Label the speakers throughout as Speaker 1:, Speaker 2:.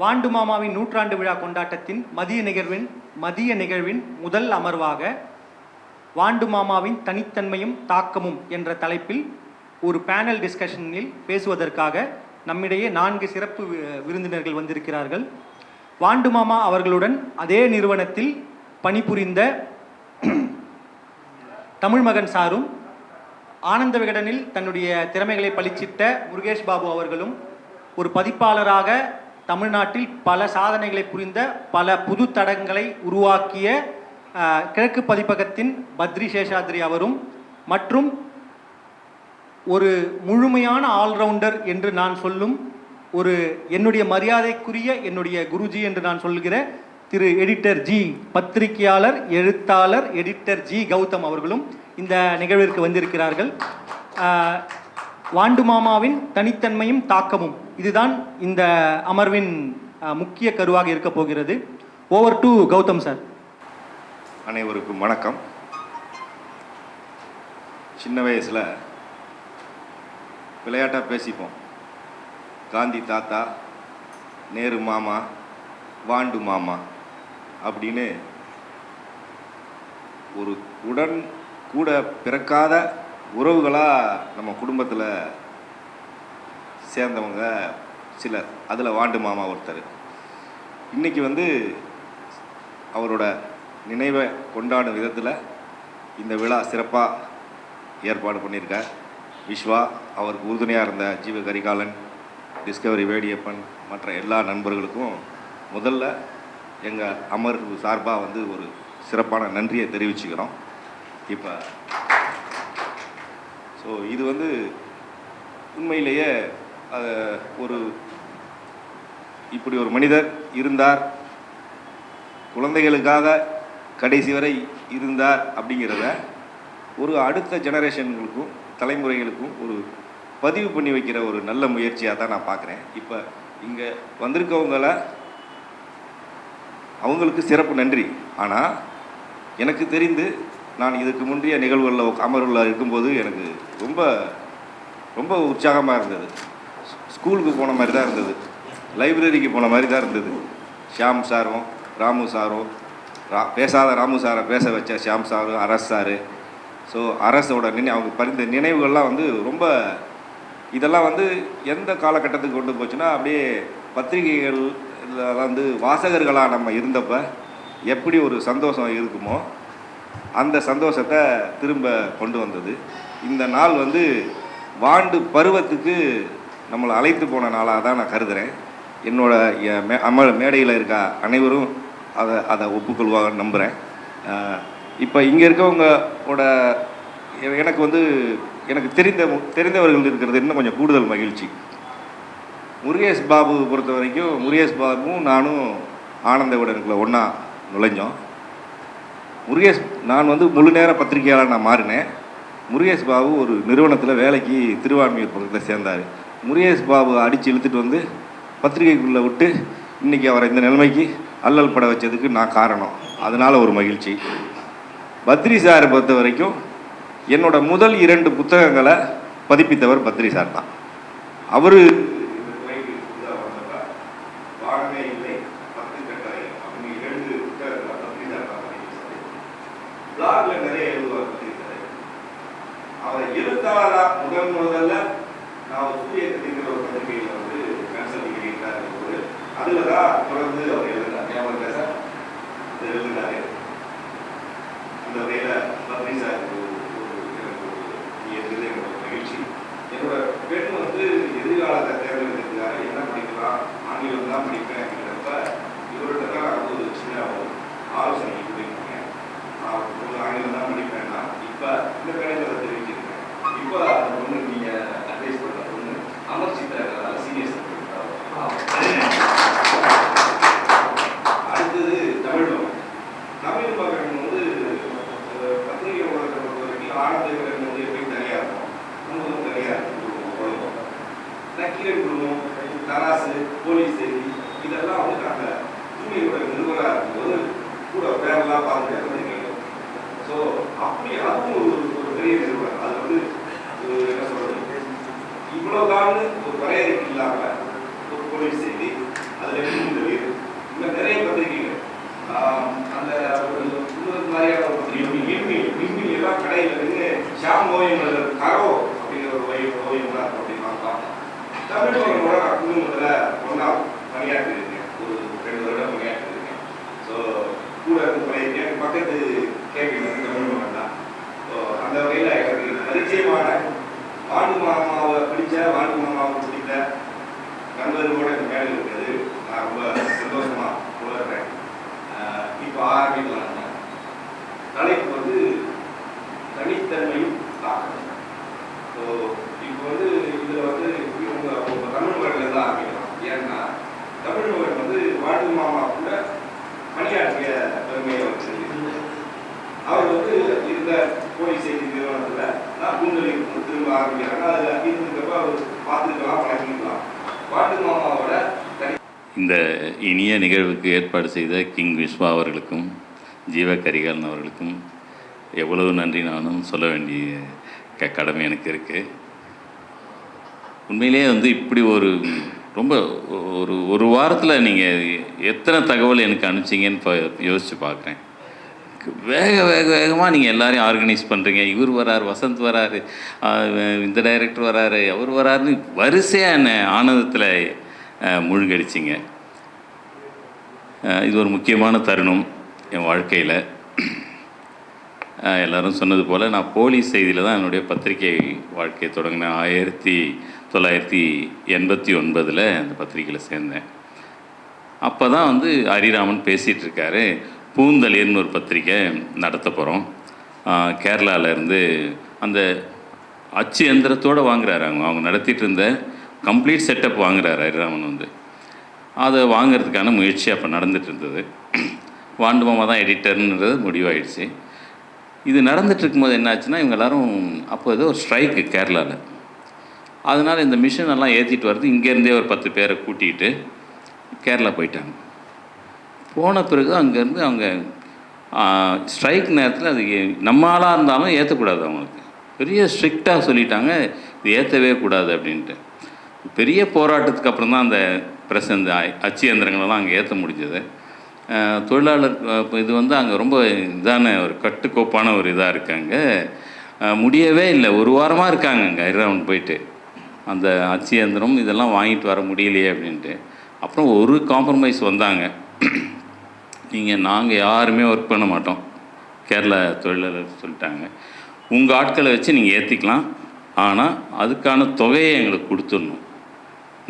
Speaker 1: வாண்டு மாமாவின் நூற்றாண்டு விழா கொண்டாட்டத்தின் மதிய நிகழ்வின் முதல் அமர்வாக வாண்டு மாமாவின் தனித்தன்மையும் தாக்கமும் என்ற தலைப்பில் ஒரு பேனல் டிஸ்கஷனில் பேசுவதற்காக நம்மிடையே 4 சிறப்பு விருந்தினர்கள் வந்திருக்கிறார்கள். வாண்டு மாமா அவர்களுடன் அதே நிறுவனத்தில் பணிபுரிந்த தமிழ்மகன் சாரும், ஆனந்த விகடனில் தன்னுடைய திறமைகளை பளிச்சிட்ட முருகேஷ் பாபு அவர்களும், ஒரு பதிப்பாளராக தமிழ்நாட்டில் பல சாதனைகளை புரிந்த பல புது தடங்களை உருவாக்கிய கிழக்கு பதிப்பகத்தின் பத்ரி சேஷாத்ரி அவரும், மற்றும் ஒரு முழுமையான ஆல்ரவுண்டர் என்று நான் சொல்லும் ஒரு என்னுடைய மரியாதைக்குரிய என்னுடைய குருஜி என்று நான் சொல்கிற திரு எடிட்டர் ஜி, பத்திரிகையாளர், எழுத்தாளர், எடிட்டர் ஜி கௌதம் அவர்களும் இந்த நிகழ்விற்கு வந்திருக்கிறார்கள். வாண்டு மாமாவின் தனித்தன்மையும் தாக்கமும், இதுதான் இந்த அமர்வின் முக்கிய கருவாக இருக்க போகிறது. Over to Gautam sir.
Speaker 2: அனைவருக்கும் வணக்கம். சின்ன வயசில் விளையாட்டாக பேசிப்போம். காந்தி தாத்தா, நேரு மாமா, வாண்டு மாமா அப்படின்னு ஒரு கூட பிறக்காத உறவுகளாக நம்ம குடும்பத்தில் சேர்ந்தவங்க சிலர். அதில் வாண்டு மாமா ஒருத்தர். இன்றைக்கி அவரோட நினைவை கொண்டாடும் விதத்தில் இந்த விழா சிறப்பாக ஏற்பாடு பண்ணியிருக்கார். விஸ்வா, அவருக்கு உறுதுணையாக இருந்த ஜீவ கரிகாலன், டிஸ்கவரி வேடியப்பன், மற்ற எல்லா நண்பர்களுக்கும் முதல்ல எங்கள் அமர்வு சார்பாக ஒரு சிறப்பான நன்றியை தெரிவிச்சுக்கிறோம். இப்போ இது உண்மையிலேயே இப்படி ஒரு மனிதர் இருந்தார், குழந்தைகளுக்காக கடைசி வரை இருந்தார் அப்படிங்கிறத அடுத்த ஜெனரேஷன்களுக்கும் தலைமுறைகளுக்கும் பதிவு பண்ணி வைக்கிற ஒரு நல்ல முயற்சியாக தான் நான் பார்க்குறேன். இப்போ இங்கே அவங்களுக்கு சிறப்பு நன்றி. ஆனால் எனக்கு தெரிந்து நான் இதுக்கு முந்தைய நிகழ்வுகளில் அமர்வில் இருக்கும்போது எனக்கு ரொம்ப ரொம்ப உற்சாகமாக இருந்தது. ஸ்கூலுக்கு போன மாதிரி தான் இருந்தது, லைப்ரரிக்கு போன மாதிரி தான் இருந்தது. ஷியாம் சாரும் ராமு சாரும், பேசாத ராமு சாரை பேச வச்ச ஷியாம் சாரும், அரஸ் சாரு. ஸோ அரசோட அவங்க பரிந்த நினைவுகள்லாம் ரொம்ப, இதெல்லாம் எந்த காலகட்டத்துக்கு கொண்டு போச்சுன்னா, அப்படியே பத்திரிகைகள் வாசகர்களாக நம்ம இருந்தப்போ எப்படி ஒரு சந்தோஷம் இருக்குமோ அந்த சந்தோஷத்தை திரும்ப கொண்டு வந்தது. இந்த நாள் வாண்டு பருவத்துக்கு நம்மளை அழைத்து போன நாளாக தான் நான் கருதுகிறேன். என்னோட மேடையில் இருக்க அனைவரும் அதை ஒப்புக்கொள்வாங்க நம்புகிறேன். இப்போ இங்கே இருக்கவங்களோட எனக்கு தெரிந்தவர்கள் இருக்கிறது இன்னும் கொஞ்சம் கூடுதல் மகிழ்ச்சி. முருகேஷ் பாபு பொறுத்த வரைக்கும், முருகேஷ் பாபுவும் நானும் ஆனந்த விகடனுக்குள்ள ஒன்றா நுழைஞ்சோம். நான் முழு நேர பத்திரிகையாளர் நான் மாறினேன். முருகேஷ் பாபு ஒரு நிறுவனத்தில் வேலைக்கு திருவான்மியூர் பக்கத்தில் சேர்ந்தார். முருகேஷ் பாபு அடித்து இழுத்துட்டு பத்திரிகைக்குள்ளே விட்டு இன்றைக்கி அவரை இந்த நிலைமைக்கு அல்லல் பட வச்சதுக்கு நான் காரணம். அதனால் ஒரு மகிழ்ச்சி. பத்ரி சாரை பொறுத்த வரைக்கும் என்னோட முதல் 2 புத்தகங்களை பதிப்பித்தவர் பத்ரி சார் தான். அவர் நிறைய எழுதுவார். அவரை எழுத்தாளராக முதல்ல நான் சூரிய கதிங்கிற ஒரு பத்திரிகையில் கன்சல்டிங் எழுதிட்டார். அதில் தான் தொடர்ந்து அவர் எழுதினார். பேச எழுதினாரு. அந்த வகையில் பத்ரி சார் என்னோட மகிழ்ச்சி. என்னோட பெண் எதிர்காலத்தை தேர்ந்தெடுக்கிறதுக்காக என்ன படிக்கலாம், ஆங்கிலம் தான் படிப்பேன் அப்படிங்கிறப்ப இவர்கிட்ட தான் ஒரு சின்ன ஆலோசனை கொடுத்துருக்கேன். நான் ஆங்கிலம் தான் படிப்பேன்னா இப்போ இந்த கடையில் அதை தெரிவிச்சிருக்கேன். இப்போ அந்த பொண்ணு நீங்கள் அட்வைஸ் பண்ணுற பொண்ணு அமர் சித்திர சீனியர்ஸ். அடுத்தது தமிழ் மகன். தமிழ் மகன் பத்திரிகை உலகத்தை பொறுத்த வரைக்கும் ஆனந்த விகடன் எப்படி தனியாக இருக்கும், குடும்பம் தனியாக இருக்கும். நக்கீரன் குடும்பம், தராசு, போலீஸ் செய்தி, இதெல்லாம் நாங்கள் தூய்மையோட நிறுவனராக இருக்கும்போது கூட பேரெல்லாம் பார்த்துட்டு. ஸோ அப்படி அதுவும் ஒரு பெரிய நிறுவனம். அது என்ன சொல்கிறது, இவ்வளோதான் ஒரு வரையறைக்கு இல்லாமல் ஒரு போலீஸ் செய்தி, அதில்
Speaker 3: இந்த இனிய நிகழ்வுக்கு ஏற்பாடு செய்த கிங் விஸ்வா அவர்களுக்கும் ஜீவ கரிகாலன் அவர்களுக்கும் எவ்வளவு நன்றி நானும் சொல்ல வேண்டிய கடமை எனக்கு இருக்குது. உண்மையிலேயே வந்து இப்படி ஒரு ரொம்ப ஒரு வாரத்தில் நீங்கள் எத்தனை தகவல் எனக்கு அனுப்பிச்சிங்கன்னு யோசித்து பார்க்குறேன். வேகமாக நீங்கள் எல்லாரையும் ஆர்கனைஸ் பண்ணுறீங்க. இவர் வரார், வசந்த் வராரு, இந்த டைரக்டர் வராரு, அவர் வராருன்னு வரிசையாக என்ன ஆனந்தத்தில் மூழ்கடிச்சிங்க. இது ஒரு முக்கியமான தருணம் என் வாழ்க்கையில். எல்லோரும் சொன்னது போல் நான் போலீஸ் செய்தியில் தான் என்னுடைய பத்திரிகை வாழ்க்கையை தொடங்கினேன். 1989 அந்த பத்திரிகையில் சேர்ந்தேன். அப்போ தான் வந்து ஹரிராமன் பேசிகிட்டு இருக்காரு, பூந்தளிர்னு ஒரு பத்திரிக்கை நடத்த போகிறோம். கேரளாவிலேருந்து அந்த அச்சு எந்திரத்தோடு வாங்குறாரு. அவங்க நடத்திட்டு இருந்த கம்ப்ளீட் செட்டப் வாங்குறாரு ஹரிராமன் வந்து. அதை வாங்கிறதுக்கான முயற்சி அப்போ நடந்துகிட்டு இருந்தது. வாண்டுமாமா தான் எடிட்டர்ன்றது முடிவாயிடுச்சு. இது நடந்துட்டு இருக்கும்போது என்ன ஆச்சுன்னா, இவங்க எல்லோரும் அப்போ ஏதோ ஒரு ஸ்ட்ரைக்கு கேரளாவில். அதனால் இந்த மிஷின் எல்லாம் ஏற்றிட்டு வர்றது இங்கேருந்தே ஒரு 10 பேரை கூட்டிகிட்டு கேரளா போயிட்டாங்க. போன பிறகு அங்கேருந்து அவங்க ஸ்ட்ரைக் நேரத்தில் அது நம்ம ஆளாக இருந்தாலும் ஏற்றக்கூடாது. அவங்களுக்கு பெரிய ஸ்ட்ரிக்டாக சொல்லிட்டாங்க, இது ஏற்றவே கூடாது அப்படின்ட்டு. பெரிய போராட்டத்துக்கு அப்புறம் தான் அந்த ப்ரெஸ் அந்த அச்சு இயந்திரங்களெல்லாம் அங்கே ஏற்ற முடிஞ்சது. தொழிலாளர் இது வந்து அங்கே ரொம்ப இதான ஒரு கட்டுக்கோப்பான ஒரு இதாக இருக்காங்க. முடியவே இல்லை, ஒரு வாரமாக இருக்காங்க அங்கே ஹரிராமன் போயிட்டு. அந்த அச்சு இயந்திரம் இதெல்லாம் வாங்கிட்டு வர முடியலையே அப்படின்ட்டு. அப்புறம் ஒரு காம்ப்ரமைஸ் வந்தாங்க. நாங்கள் யாருமே ஒர்க் பண்ண மாட்டோம், கேரளா தொழிலாளர் சொல்லிட்டாங்க. உங்கள் ஆட்களை வச்சு நீங்கள் ஏற்றிக்கலாம், ஆனால் அதுக்கான தொகையை எங்களுக்கு கொடுத்துடணும்,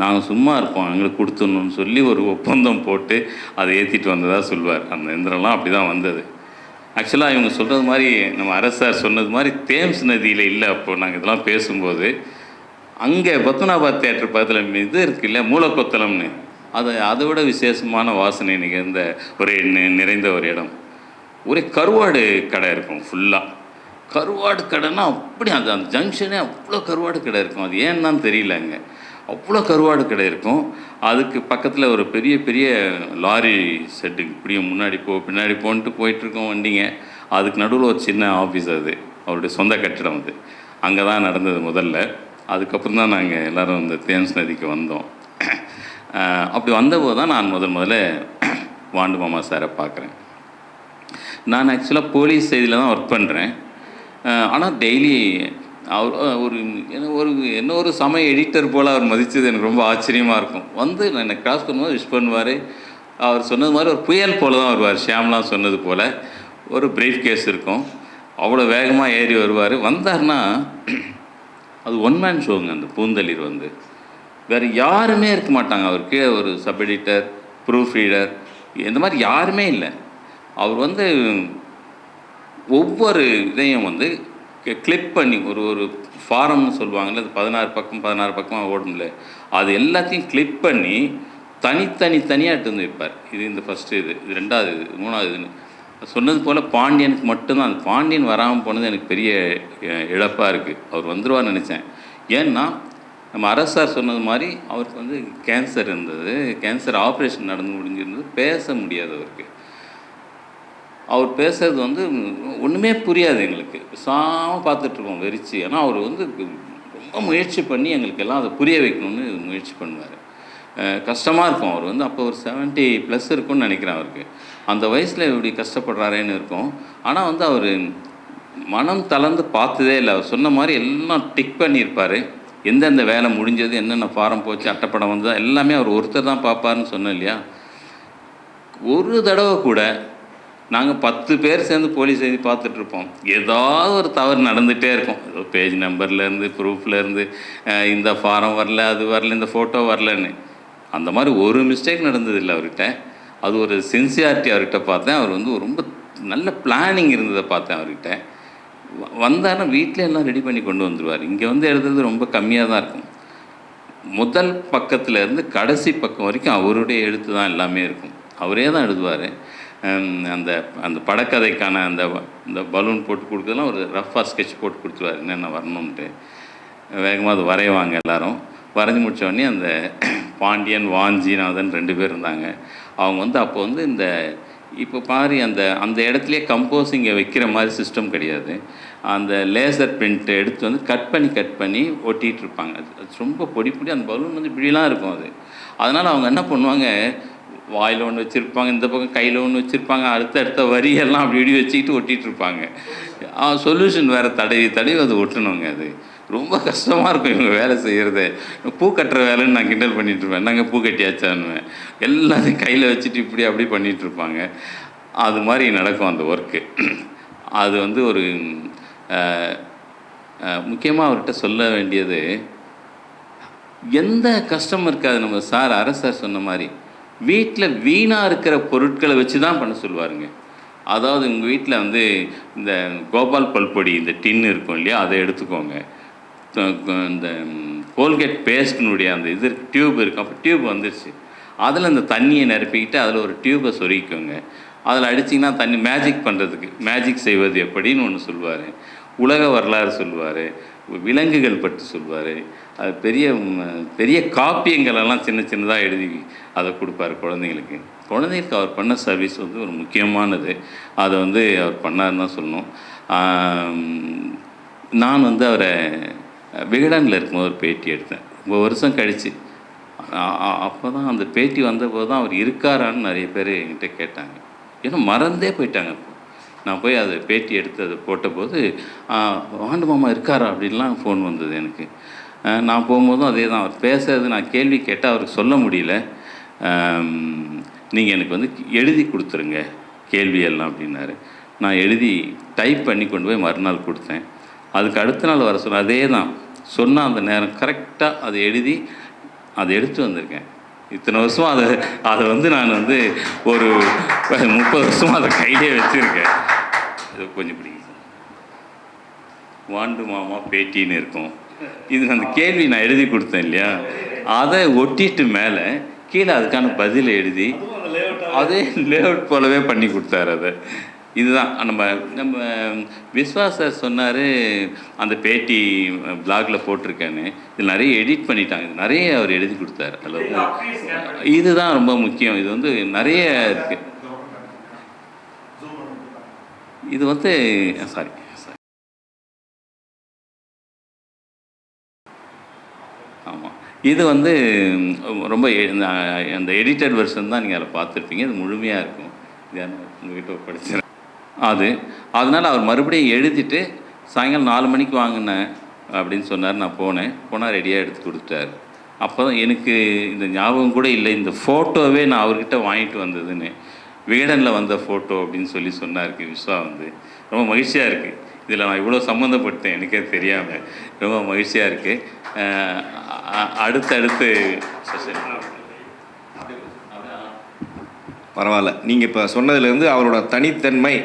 Speaker 3: நாங்கள் சும்மா இருப்போம், எங்களுக்கு கொடுத்துடணும்னு சொல்லி ஒரு ஒப்பந்தம் போட்டு அதை ஏற்றிட்டு வந்ததாக சொல்லுவார். அந்த எந்திரம்லாம் அப்படி தான் வந்தது. ஆக்சுவலாக இவங்க சொல்கிறது மாதிரி, நம்ம அரசார் சொன்னது மாதிரி தேம்ஸ் நதியில் இல்லை. அப்போது நாங்கள் இதெல்லாம் பேசும்போது அங்கே பத்மநாபாத் தேட்டர் பக்கத்தில் இது இருக்குது இல்லை, மூலக்கொத்தளம்னு, அதை விட விசேஷமான வாசனை நிகழ்ந்த ஒரு நிறைந்த ஒரு இடம். ஒரே கருவாடு கடை இருக்கும். ஃபுல்லாக கருவாடு கடைன்னா அப்படி அந்த ஜங்ஷனே அவ்வளோ கருவாடு கடை இருக்கும். அது ஏன்னு தெரியல, அங்கே அவ்வளோ கருவாடு கடை இருக்கும். அதுக்கு பக்கத்தில் ஒரு பெரிய பெரிய லாரி செட்டு இப்படியும் முன்னாடி பின்னாடி போயிட்டுருக்கோம் வண்டிங்க. அதுக்கு நடுவில் ஒரு சின்ன ஆஃபீஸ், அது அவருடைய சொந்த கட்டிடம். அது அங்கே தான் நடந்தது முதல்ல. அதுக்கப்புறம் தான் நாங்கள் எல்லோரும் இந்த தேம்ஸ் நதிக்கு வந்தோம். அப்படி வந்தபோது தான் நான் முதல்ல வாண்டுமாமா சாரை பார்க்குறேன். நான் ஆக்சுவலாக போலீஸ் செய்தியில் தான் ஒர்க் பண்ணுறேன். ஆனால் டெய்லி அவர் என்ன ஒரு சமய எடிட்டர் போல் அவர் மதித்தது எனக்கு ரொம்ப ஆச்சரியமாக இருக்கும். வந்து நான் என்னை கிராஸ் பண்ணும்போது விஷ் பண்ணுவார். அவர் சொன்னது மாதிரி ஒரு புயல் போல் தான் வருவார். ஷியாம்லாம் சொன்னது போல் ஒரு ப்ரீஃப் கேஸ் இருக்கும், அவ்வளோ வேகமாக ஏறி வருவார். வந்தார்னா அது ஒன் மேன் ஷோங்க. அந்த பூந்தளிர் வந்து வேறு யாருமே இருக்க மாட்டாங்க. அவர் கீழே ஒரு சப் எடிட்டர், ப்ரூஃப் ரீடர், இந்த மாதிரி யாருமே இல்லை. அவர் வந்து ஒவ்வொரு இதையும் வந்து கிளிக் பண்ணி ஒரு ஃபாரம்னு சொல்லுவாங்கள்ல, அது 16 பக்கமாக ஓடும்ல, அது எல்லாத்தையும் கிளிக் பண்ணி தனியாக எடுத்து வந்து வைப்பார். இது இந்த ஃபஸ்ட்டு, இது ரெண்டாவது, இது மூணாவது, இதுன்னு சொன்னது போல் பாண்டியனுக்கு மட்டும்தான். அந்த பாண்டியன் வராமல் போனது எனக்கு பெரிய இழப்பாக இருக்குது. அவர் வந்துடுவார்னு நினச்சேன். ஏன்னா நம்ம அரசார் சொன்னது மாதிரி அவருக்கு வந்து கேன்சர் இருந்தது. கேன்சர் ஆப்ரேஷன் நடந்து முடிஞ்சிருந்தது. பேச முடியாது அவருக்கு. அவர் பேசுகிறது வந்து ஒன்றுமே புரியாது எங்களுக்கு. பேசாமல் பார்த்துட்ருக்கோம் வெறிச்சு. ஏன்னா அவர் வந்து ரொம்ப முயற்சி பண்ணி எங்களுக்கு எல்லாம் அதை புரிய வைக்கணும்னு முயற்சி பண்ணுவார். கஷ்டமாக இருக்கும். அவர் வந்து அப்போ ஒரு 70+ இருக்கும்னு நினைக்கிறேன். அவருக்கு அந்த வயசில் இப்படி கஷ்டப்படுறாரேன்னு இருக்கும். ஆனால் வந்து அவர் மனம் தளர்ந்து பார்த்ததே இல்லை. அவர் சொன்ன மாதிரி எல்லாம் டிக் பண்ணியிருப்பார். எந்தெந்த வேலை முடிஞ்சது, என்னென்ன ஃபாரம் போச்சு, அட்டைப்படம் வந்ததா, எல்லாமே அவர் ஒருத்தர் தான் பார்ப்பார்னு சொன்னேன் இல்லையா. ஒரு தடவை கூட நாங்கள் 10 பேர் சேர்ந்து போலீஸ் செய்தி பார்த்துட்ருப்போம், ஏதாவது ஒரு தவறு நடந்துகிட்டே இருக்கும். ஏதோ பேஜ் நம்பர்லேருந்து, ப்ரூஃப்லேருந்து, இந்த ஃபாரம் வரல, அது வரல, இந்த ஃபோட்டோ வரலன்னு, அந்த மாதிரி ஒரு மிஸ்டேக் நடந்ததில்லை அவர்கிட்ட. அது ஒரு சின்சியாரிட்டி அவர்கிட்ட பார்த்தேன். அவர் வந்து ரொம்ப நல்ல பிளானிங் இருந்ததை பார்த்தேன் அவர்கிட்ட. வந்தாருன்னா வீட்டில் எல்லாம் ரெடி பண்ணி கொண்டு வந்துடுவார். இங்கே வந்து எழுதுறது ரொம்ப கம்மியாக தான் இருக்கும். முதல் பக்கத்துலேருந்து கடைசி பக்கம் வரைக்கும் அவருடைய எழுத்து தான் எல்லாமே இருக்கும். அவரே தான் எழுதுவார். அந்த அந்த படக்கதைக்கான அந்த பலூன் போட்டு கொடுக்குறதுலாம் ஒரு ரஃபாக ஸ்கெட்ச் போட்டு கொடுத்துருவார், என்னென்ன வரணும்ன்ட்டு. வேகமாக அது வரைவாங்க எல்லோரும். வரைஞ்சி முடித்தோடனே அந்த பாண்டியன் வாஞ்சிநாதன் 2 பேர் இருந்தாங்க. அவங்க வந்து அப்போ வந்து இந்த இப்போ பாரு அந்த இடத்துலையே கம்போஸிங்கை வைக்கிற மாதிரி சிஸ்டம் கிடையாது. அந்த லேசர் பிரிண்ட் எடுத்து வந்து கட் பண்ணி ஒட்டிகிட்டு இருப்பாங்க. அது ரொம்ப பொடி அந்த பலூன் வந்து இப்படிலாம் இருக்கும் அது. அதனால் அவங்க என்ன பண்ணுவாங்க, வாயில் ஒன்று வச்சுருப்பாங்க, இந்த பக்கம் கையில் ஒன்று வச்சுருப்பாங்க, அடுத்த வரியெல்லாம் அப்படி இப்படி வச்சுக்கிட்டு ஒட்டிகிட்டு இருப்பாங்க. சொல்யூஷன் வேறு தடவி அதை ஒட்டணுங்க. அது ரொம்ப கஷ்டமாக இருக்கும் இவங்க வேலை செய்கிறது. பூ கட்டுற வேலைன்னு நான் கிண்டல் பண்ணிகிட்ருப்பேன். நாங்கள் பூ கட்டியாச்சான்னுவேன். எல்லாத்தையும் கையில் வச்சுட்டு இப்படி அப்படி பண்ணிகிட்ருப்பாங்க. அது மாதிரி நடக்கும் அந்த ஒர்க்கு. அது வந்து ஒரு முக்கியமாக அவர்கிட்ட சொல்ல வேண்டியது, எந்த கஷ்டமும் இருக்காது. நம்ம அரசர் சொன்ன மாதிரி வீட்டில் வீணாக இருக்கிற பொருட்களை வச்சு தான் பண்ண சொல்லுவாருங்க. அதாவது உங்கள் வீட்டில் வந்து இந்த கோபால் பல்பொடி இந்த டின்னு இருக்கும் இல்லையா, அதை எடுத்துக்கோங்க. இந்த கோல்கேட் பேஸ்டினுடைய அந்த டியூப் இருக்கும். அப்போ டியூப் வந்துடுச்சு. அதில் இந்த தண்ணியை நிரப்பிக்கிட்டு அதில் ஒரு டியூப்பை சொருகிக்கோங்க. அதில் அடிச்சிங்கன்னா தண்ணி மேஜிக் செய்வது எப்படின்னு ஒன்று சொல்லுவார். உலக வரலாறு சொல்லுவார். விலங்குகள் பற்றி சொல்லுவார். அது பெரிய காப்பியங்களெல்லாம் சின்னதாக எழுதி அதை கொடுப்பார் குழந்தைங்களுக்கு. குழந்தைங்களுக்கு அவர் பண்ண சர்வீஸ் வந்து ஒரு முக்கியமானது. அதை வந்து அவர் பண்ணாருன்னு தான் சொல்லணும். நான் வந்து அவரை விகடனில் இருக்கும்போது ஒரு பேட்டி எடுத்தேன். ரொம்ப வருஷம் கழித்து. அப்போ தான் அந்த பேட்டி வந்தபோது தான் அவர் இருக்காரான்னு நிறைய பேர் என்கிட்ட கேட்டாங்க. ஏன்னா மறந்தே போயிட்டாங்க. அப்போ நான் போய் அதை பேட்டி எடுத்து அதை போட்டபோது வாண்டு மாமா இருக்காரா அப்படின்லாம் ஃபோன் வந்தது எனக்கு. நான் போகும்போதும் அதே தான். அவர் பேசுறது நான் கேள்வி கேட்டால் அவருக்கு சொல்ல முடியல. நீங்கள் எனக்கு வந்து எழுதி கொடுத்துருங்க கேள்வியெல்லாம் அப்படின்னாரு. நான் எழுதி டைப் பண்ணி கொண்டு போய் மறுநாள் கொடுத்தேன். அதுக்கு அடுத்த நாள் வர சொன்ன அதே தான் சொன்ன அந்த நேரம் கரெக்டாக அதை எழுதி அதை எடுத்து வந்திருக்கேன். இத்தனை வருஷம் அதை வந்து நான் வந்து ஒரு 30 வருஷமாக அதை கையிலே வச்சுருக்கேன். அது கொஞ்சம் பிடிக்கும். வாண்டு மாமா பேட்டின்னு இருக்கும். இது அந்த கேள்வி நான் எழுதி கொடுத்தேன் இல்லையா, அதை ஒட்டிட்டு மேலே கீழே அதுக்கான பதிலை எழுதி அதே லேஅவுட் போலவே பண்ணி கொடுத்தாரு. அதை இதுதான் நம்ம விஸ்வாசர் சொன்னார், அந்த பேட்டி பிளாகில் போட்டிருக்கேன்னு. இது நிறைய எடிட் பண்ணிட்டாங்க. இது நிறைய அவர் எழுதி கொடுத்தாரு. அதில் இதுதான் ரொம்ப முக்கியம். இது வந்து நிறைய இருக்குது. இது வந்து சாரி ஆமாம், இது வந்து ரொம்ப அந்த எடிட்டட் வெர்ஷன் தான் நீங்கள் அதில் பார்த்துருப்பீங்க. இது முழுமையாக இருக்கும். இது உங்கள்கிட்ட படிச்சு அதனால் அவர் மறுபடியும் எழுதிட்டு சாயங்காலம் 4 மணிக்கு வாங்கினேன் அப்படின்னு சொன்னார். நான் போனால் ரெடியாக எடுத்து கொடுத்தாரு. அப்போ தான் எனக்கு இந்த ஞாபகம் கூட இல்லை, இந்த ஃபோட்டோவே நான் அவர்கிட்ட வாங்கிட்டு வந்ததுன்னு. விகடனில் வந்த ஃபோட்டோ அப்படின்னு சொன்னார் விஸ்வா. வந்து ரொம்ப மகிழ்ச்சியாக இருக்குது. இதில் நான் இவ்வளோ சம்மந்தப்பட்டேன் எனக்கே தெரியாமல். ரொம்ப மகிழ்ச்சியாக இருக்குது. அடுத்து
Speaker 2: பரவாயில்ல. நீங்கள் இப்போ சொன்னதுலேருந்து அவரோட தனித்தன்மை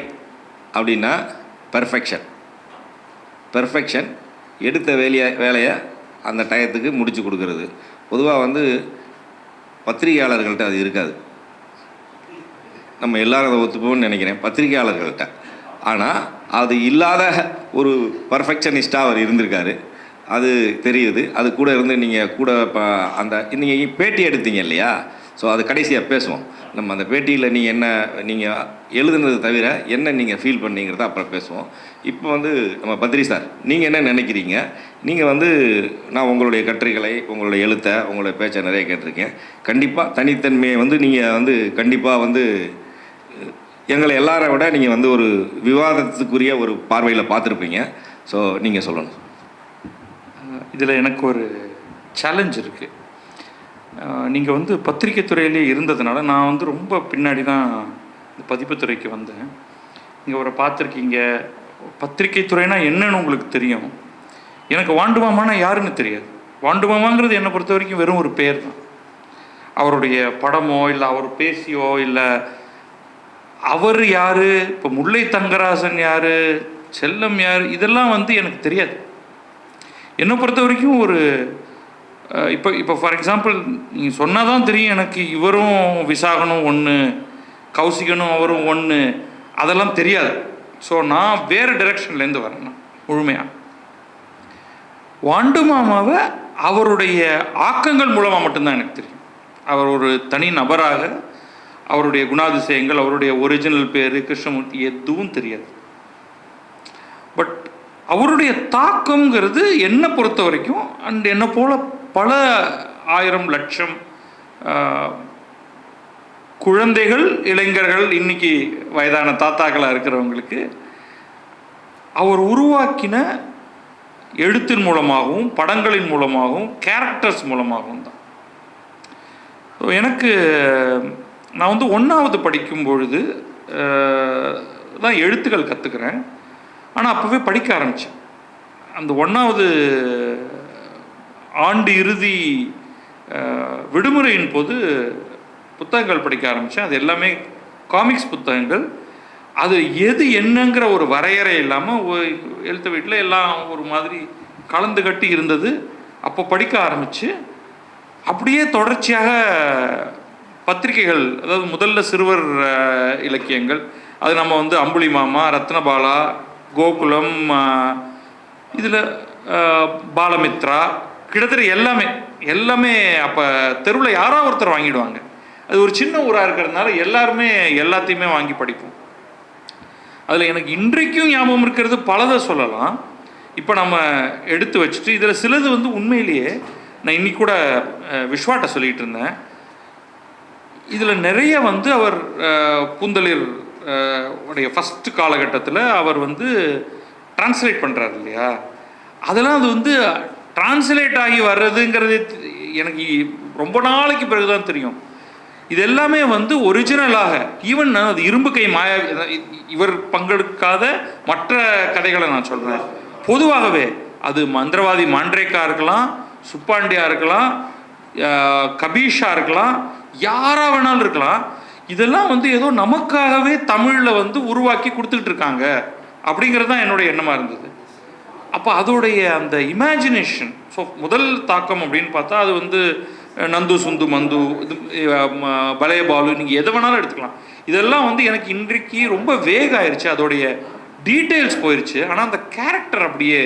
Speaker 2: அப்படின்னா பெர்ஃபெக்ஷன் எடுத்த வேலையை அந்த டயத்துக்கு முடித்து கொடுக்கறது. பொதுவாக வந்து பத்திரிகையாளர்கள்ட்ட அது இருக்காது. நம்ம எல்லாரும் அதை ஒத்துப்போம்னு நினைக்கிறேன் பத்திரிகையாளர்கள்ட்ட. ஆனால் அது இல்லாத ஒரு பர்ஃபெக்ஷனிஸ்டாக அவர் இருந்திருக்காரு. அது தெரியுது. அது கூட இருந்து நீங்கள் கூட நீங்கள் பேட்டி எடுத்தீங்க இல்லையா, ஸோ அது கடைசியாக பேசுவோம். நம்ம அந்த பேட்டியில் நீங்கள் எழுதுனது தவிர என்ன நீங்கள் ஃபீல் பண்ணீங்கிறத அப்புறம் பேசுவோம். இப்போ வந்து நம்ம பத்ரி சார், நீங்கள் என்ன நினைக்கிறீங்க? நீங்கள் வந்து நான் உங்களுடைய கட்டுரைகளை, உங்களுடைய எழுத்தை, உங்களுடைய பேச்சை நிறைய கேட்டிருக்கேன். கண்டிப்பாக தனித்தன்மையை வந்து நீங்கள் வந்து கண்டிப்பாக வந்து எங்களை எல்லாரை விட நீங்கள் வந்து ஒரு விவாதத்துக்குரிய ஒரு பார்வையில் பார்த்துருப்பீங்க. ஸோ நீங்கள் சொல்லணும்.
Speaker 4: இதில் எனக்கு ஒரு சேலஞ்ச் இருக்குது. நீங்கள் வந்து பத்திரிக்கை துறையிலே இருந்ததுனால நான் வந்து ரொம்ப பின்னாடி தான் இந்த பதிப்புத்துறைக்கு வந்தேன். நீங்கள் ஒரு பார்த்துருக்கீங்க. பத்திரிக்கை துறைனா என்னன்னு உங்களுக்கு தெரியும். எனக்கு வாண்டுமாமானா யாருன்னு தெரியாது. வாண்டுமாமாங்கிறது என்னை பொறுத்த வரைக்கும் வெறும் ஒரு பேர் தான். அவருடைய படமோ இல்லை அவர் பேசியோ இல்லை அவர் யார், இப்போ முல்லை தங்கராசன் யார், செல்லம் யார், இதெல்லாம் வந்து எனக்கு தெரியாது. என்னை பொறுத்த வரைக்கும் ஒரு இப்போ ஃபார் எக்ஸாம்பிள் நீங்கள் சொன்னால் தான் தெரியும் எனக்கு இவரும் விசாகனும் ஒன்று, கௌசிகனும் அவரும் ஒன்று, அதெல்லாம் தெரியாது. ஸோ நான் வேறு டைரெக்ஷன்லேருந்து வரேன். முழுமையாக வாண்டு மாமாவை அவருடைய ஆக்கங்கள் மூலமாக மட்டும்தான் எனக்கு தெரியும். அவர் ஒரு தனி நபராக அவருடைய குணாதிசயங்கள், அவருடைய ஒரிஜினல் பேர் கிருஷ்ணமூர்த்தி எதுவும் தெரியாது. பட் அவருடைய தாக்கம்ங்கிறது என்னை பொறுத்த வரைக்கும் அண்ட் என்னை போல பல 1000 லட்சம் குழந்தைகள், இளைஞர்கள், இன்னைக்கு வயதான தாத்தாக்களாக இருக்கிறவங்களுக்கு அவர் உருவாக்கின எழுத்தின் மூலமாகவும் படங்களின் மூலமாகவும் கேரக்டர்ஸ் மூலமாகவும் தான். ஸோ எனக்கு நான் வந்து 1வது படிக்கும் பொழுது தான் எழுத்துக்கள் கற்றுக்கிறேன். ஆனால் அப்போவே படிக்க ஆரம்பித்தேன். அந்த 1வது ஆண்டு இறுதி விடுமுறையின் போது புத்தகங்கள் படிக்க ஆரம்பித்தேன். அது எல்லாமே காமிக்ஸ் புத்தகங்கள். அது எது என்னங்கிற ஒரு வரையறை இல்லாமல் எழுத்து வீட்டில் எல்லாம் ஒரு மாதிரி கலந்து கட்டி இருந்தது. அப்போ படிக்க ஆரம்பித்து அப்படியே தொடர்ச்சியாக பத்திரிகைகள், அதாவது முதல்ல சிறுவர் இலக்கியங்கள், அது நம்ம வந்து அம்புலி மாமா, ரத்னபாலா, கோகுலம், இதில் பாலமித்ரா, கிட்டத்தட்ட எல்லாமே அப்போ தெருவில் யாராவது ஒருத்தர் வாங்கிடுவாங்க. அது ஒரு சின்ன ஊராக இருக்கிறதுனால எல்லாருமே எல்லாத்தையுமே வாங்கி படிப்போம். அதில் எனக்கு இன்றைக்கும் ஞாபகம் இருக்கிறது பலதை சொல்லலாம். இப்போ நம்ம எடுத்து வச்சுட்டு இதில் சிலது வந்து உண்மையிலேயே நான் இன்னைக்கு கூட விஸ்வாட்ட சொல்லிகிட்டு இருந்தேன். இதில் நிறைய வந்து அவர் பூந்தளிர் உடைய ஃபஸ்ட்டு காலகட்டத்தில் அவர் வந்து டிரான்ஸ்லேட் பண்ணுறாரு இல்லையா, அதெல்லாம் அது வந்து டிரான்ஸ்லேட் ஆகி வர்றதுங்கிறது எனக்கு ரொம்ப நாளைக்கு பிறகு தான் தெரியும். இது எல்லாமே வந்து ஒரிஜினலாக, ஈவன் அது இரும்பு கை மாயா, இவர் பங்கெடுக்காத மற்ற கதைகளை நான் சொல்கிறேன். பொதுவாகவே அது மந்திரவாதி மாண்ட்ரேக்கா இருக்கலாம், சுப்பாண்டியா இருக்கலாம், கபீஷா இருக்கலாம், யாரா வேணாலும் இருக்கலாம். இதெல்லாம் வந்து ஏதோ நமக்காகவே தமிழில் வந்து உருவாக்கி கொடுத்துக்கிட்டு இருக்காங்க அப்படிங்கிறது தான் என்னுடைய எண்ணமாக இருந்தது. அப்போ அதோடைய அந்த இமேஜினேஷன், ஸோ முதல் தாக்கம் அப்படின்னு பார்த்தா அது வந்து நந்து சுந்து மந்து, இது பலையபாலு, நீங்கள் எதை வேணாலும் எடுத்துக்கலாம். இதெல்லாம் வந்து எனக்கு இன்றைக்கு ரொம்ப வேக ஆயிடுச்சு, அதோடைய டீட்டெயில்ஸ் போயிடுச்சு. ஆனால் அந்த கேரக்டர் அப்படியே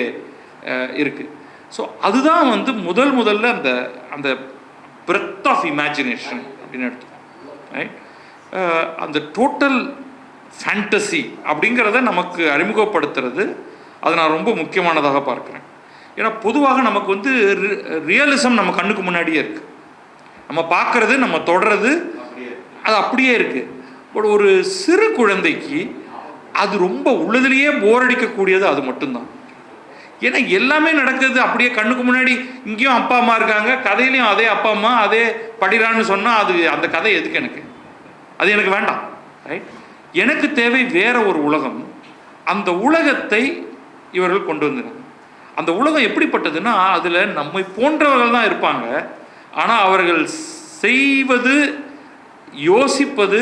Speaker 4: இருக்குது. ஸோ அதுதான் வந்து முதல்ல அந்த அந்த பிரெத் ஆஃப் இமேஜினேஷன் அப்படின்னு எடுத்துக்கோம், ரைட்? அந்த டோட்டல் ஃபேண்டசி அப்படிங்கிறத நமக்கு அறிமுகப்படுத்துறது, அதை நான் ரொம்ப முக்கியமானதாக பார்க்குறேன். ஏன்னா பொதுவாக நமக்கு வந்து ரியலிசம் நம்ம கண்ணுக்கு முன்னாடியே இருக்குது. நம்ம பார்க்குறது, நம்ம தொடர்றது, அது அப்படியே இருக்குது. பட் ஒரு சிறு குழந்தைக்கு அது ரொம்ப உள்ளதுலேயே போர் அடிக்கக்கூடியது அது மட்டும்தான். ஏன்னா எல்லாமே நடக்குது அப்படியே கண்ணுக்கு முன்னாடி. இங்கேயும் அப்பா அம்மா இருக்காங்க, கதையிலையும் அதே அப்பா அம்மா, அதே படிறான்னு சொன்னால் அது அந்த கதை எதுக்கு எனக்கு? அது எனக்கு வேண்டாம், ரைட்? எனக்கு தேவை வேற ஒரு உலகம். அந்த உலகத்தை இவர்கள் கொண்டு வந்தாங்க. அந்த உலகம் எப்படிப்பட்டதுன்னா, அதில் நம்மை போன்றவர்கள் தான் இருப்பாங்க. ஆனால் அவர்கள் செய்வது, யோசிப்பது,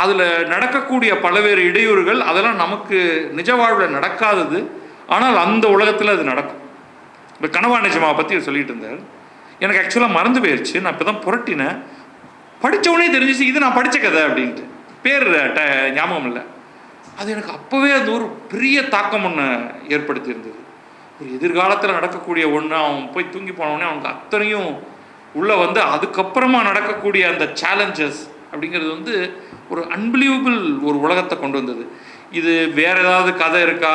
Speaker 4: அதில் நடக்கக்கூடிய பல்வேறு இடையூறுகள், அதெல்லாம் நமக்கு நிஜ வாழ்வில் நடக்காதது. ஆனால் அந்த உலகத்தில் அது நடக்கும். இப்போ கனவா நிஜமாவை பற்றி சொல்லிட்டு இருந்தார். எனக்கு ஆக்சுவலாக மறந்து போயிடுச்சு. நான் இப்போ தான் புரட்டினேன். படித்தவொடனே தெரிஞ்சிச்சு இது நான் படித்த கதை அப்படின்ட்டு. பேர் ஞாபகம் இல்லை. அது எனக்கு அப்போவே அது ஒரு பெரிய தாக்கம் ஒன்று ஏற்படுத்தி இருந்தது. ஒரு எதிர்காலத்தில் நடக்கக்கூடிய ஒன்று, அவன் போய் தூங்கி போனவுடனே அவனுக்கு அத்தனையும் உள்ளே வந்து அதுக்கப்புறமா நடக்கக்கூடிய அந்த சேலஞ்சஸ் அப்படிங்கிறது வந்து ஒரு அன்பிலீவபிள் ஒரு உலகத்தை கொண்டு வந்தது. இது வேறு ஏதாவது கதை இருக்கா,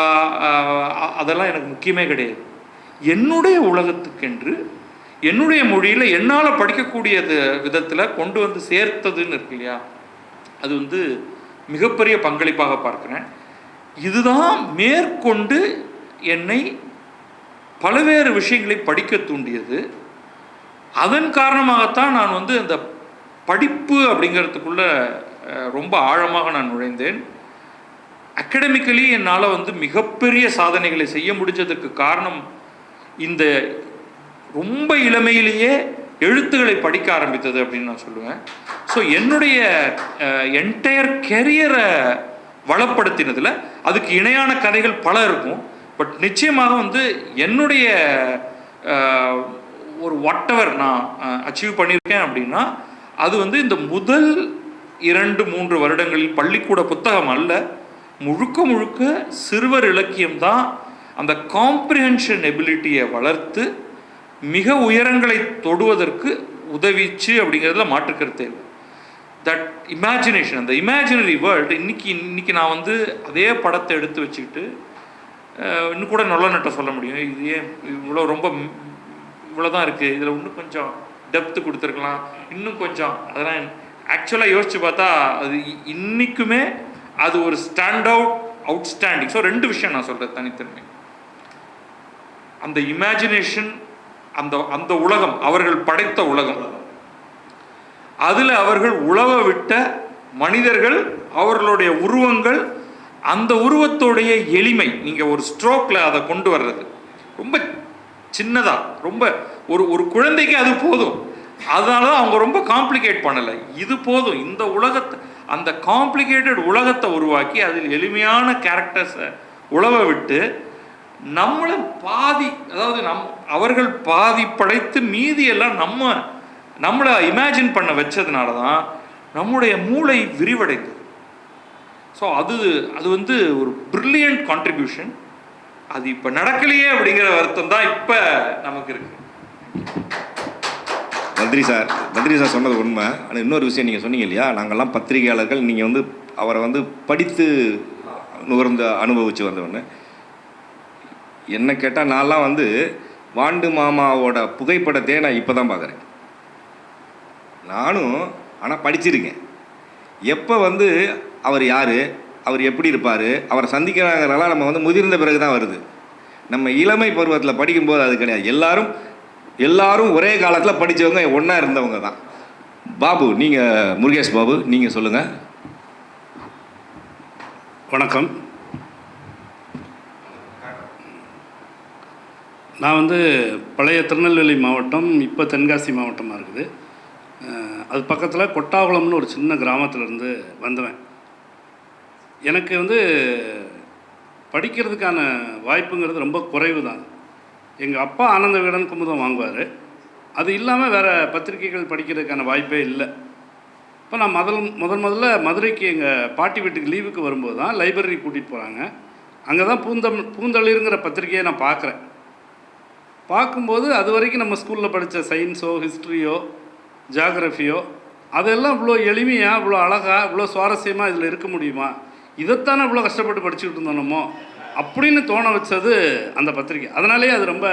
Speaker 4: அதெல்லாம் எனக்கு முக்கியமே கிடையாது. என்னுடைய உலகத்துக்கென்று என்னுடைய மொழியில் என்னால் படிக்கக்கூடிய விதத்தில் கொண்டு வந்து சேர்த்ததுன்னு இருக்கு இல்லையா, அது வந்து மிகப்பெரிய பங்களிப்பாக பார்க்குறேன். இதுதான் மேற்கொண்டு என்னை பல்வேறு விஷயங்களை படிக்க தூண்டியது. அதன் காரணமாகத்தான் நான் வந்து அந்த படிப்பு அப்படிங்கிறதுக்குள்ள ரொம்ப ஆழமாக நான் நுழைந்தேன். அகடமிக்கலி என்னால் வந்து மிகப்பெரிய சாதனைகளை செய்ய முடிஞ்சதுக்கு காரணம் இந்த ரொம்ப இளமையிலேயே எழுத்துக்களை படிக்க ஆரம்பித்தது அப்படின்னு நான் சொல்லுவேன். ஸோ என்னுடைய என்டையர் கெரியரை வளப்படுத்தினதில் அதுக்கு இணையான கதைகள் பல இருக்கும். பட் நிச்சயமாக வந்து என்னுடைய ஒரு வாட்டவர் நான் அச்சீவ் பண்ணியிருக்கேன் அப்படின்னா அது வந்து இந்த முதல் 2-3 வருடங்களில் பள்ளிக்கூட புத்தகம் அல்ல, முழுக்க சிறுவர் இலக்கியம்தான் அந்த காம்ப்ரிஹென்ஷன் எபிலிட்டியை வளர்த்து மிக உயரங்களை தொடுவதற்கு உதவிச்சு அப்படிங்கிறதுல மாற்றுக்கருத்தே இல்லை. தட் இமேஜினேஷன், அந்த இமேஜினரி வேர்ல்டு இன்னைக்கு நான் வந்து அதே படத்தை எடுத்து வச்சுக்கிட்டு இன்னும் கூட நல்ல நட்டை சொல்ல முடியும். இது ஏன் இவ்வளோ ரொம்ப இவ்வளோதான் இருக்குது, இதில் இன்னும் கொஞ்சம் டெப்த்து கொடுத்துருக்கலாம், இன்னும் கொஞ்சம் அதெல்லாம் ஆக்சுவலாக யோசித்து பார்த்தா அது இன்றைக்குமே அது ஒரு அவுட்ஸ்டாண்டிங். ஸோ 2 விஷயம் நான் சொல்கிறேன். தனித்தன்மை, அந்த இமேஜினேஷன், அந்த உலகம், அவர்கள் படைத்த உலகம், அதில் அவர்கள் உழவ விட்ட மனிதர்கள், அவர்களுடைய உருவங்கள், அந்த உருவத்தோடைய எளிமை. நீங்கள் ஒரு ஸ்ட்ரோக்கில் அதை கொண்டு வர்றது ரொம்ப சின்னதாக, ரொம்ப ஒரு குழந்தைக்கு அது போதும். அதனால தான் அவங்க ரொம்ப காம்ப்ளிகேட் பண்ணலை. இது போதும். இந்த உலகத்தை, அந்த காம்ப்ளிகேட்டட் உலகத்தை உருவாக்கி அதில் எளிமையான கேரக்டர்ஸை உழவ விட்டு நம்மளை பாதி, அதாவது அவர்கள் பாதி படைத்து மீதியெல்லாம் நம்மளை இமேஜின் பண்ண வச்சதுனால தான் நம்முடைய மூளை விரிவடைந்தது. ஸோ அது வந்து ஒரு பிரில்லியன்ட் கான்ட்ரிபியூஷன். அது இப்போ நடக்கலையே அப்படிங்கிற வருத்தம் தான் இப்போ நமக்கு இருக்கு.
Speaker 2: மந்திரி சார் சொன்னது உண்மை. ஆனால் இன்னொரு விஷயம் நீங்கள் சொன்னீங்க இல்லையா, நாங்கள்லாம் பத்திரிகையாளர்கள், நீங்கள் வந்து அவரை வந்து படித்து நுகர்ந்து அனுபவித்து வந்தவொன்னு. என்ன கேட்டால் நான்லாம் வந்து வாண்டு மாமாவோட புகைப்படத்தையே நான் இப்போ தான் பார்க்குறேன். நானும் ஆனால் படிச்சிருக்கேன். எப்போ வந்து அவர் யார், அவர் எப்படி இருப்பார், அவரை சந்திக்கிறாங்கிறனால நம்ம வந்து முதிர்ந்த பிறகு தான் வருது. நம்ம இளமை பருவத்தில் படிக்கும்போது அது கிடையாது. எல்லாரும் ஒரே காலத்தில் படித்தவங்க, ஒன்றா இருந்தவங்க தான். பாபு, நீங்கள் முருகேஷ் பாபு, நீங்கள் சொல்லுங்கள்.
Speaker 5: வணக்கம். நான் வந்து பழைய திருநெல்வேலி மாவட்டம், இப்போ தென்காசி மாவட்டமாக இருக்குது. அது பக்கத்தில் கொட்டாகுளம்னு ஒரு சின்ன கிராமத்திலேருந்து வந்தவன். எனக்கு வந்து படிக்கிறதுக்கான வாய்ப்புங்கிறது ரொம்ப குறைவு தான். எங்கள் அப்பா ஆனந்த விகடன் குமுதம் வாங்குவார். அது இல்லாமல் வேறு பத்திரிகைகள் படிக்கிறதுக்கான வாய்ப்பே இல்லை. இப்போ நான் முதல்ல மதுரைக்கு எங்கள் பாட்டி வீட்டுக்கு லீவுக்கு வரும்போது தான் லைப்ரரி கூட்டிகிட்டு போகிறாங்க. அங்கே தான் பூந்தளிருங்கிற பத்திரிகையை நான் பார்க்குறேன். பார்க்கும்போது அது வரைக்கும் நம்ம ஸ்கூலில் படித்த சயின்ஸோ ஹிஸ்ட்ரியோ ஜியாகிரஃபியோ அதெல்லாம் இவ்வளோ எளிமையாக, இவ்வளோ அழகாக, இவ்வளோ சுவாரஸ்யமாக இதில் இருக்க முடியுமா, இதைத்தானே இவ்வளோ கஷ்டப்பட்டு படிச்சுக்கிட்டு இருந்தோமோ அப்படின்னு தோண வச்சது அந்த பத்திரிக்கை. அதனாலே அது ரொம்ப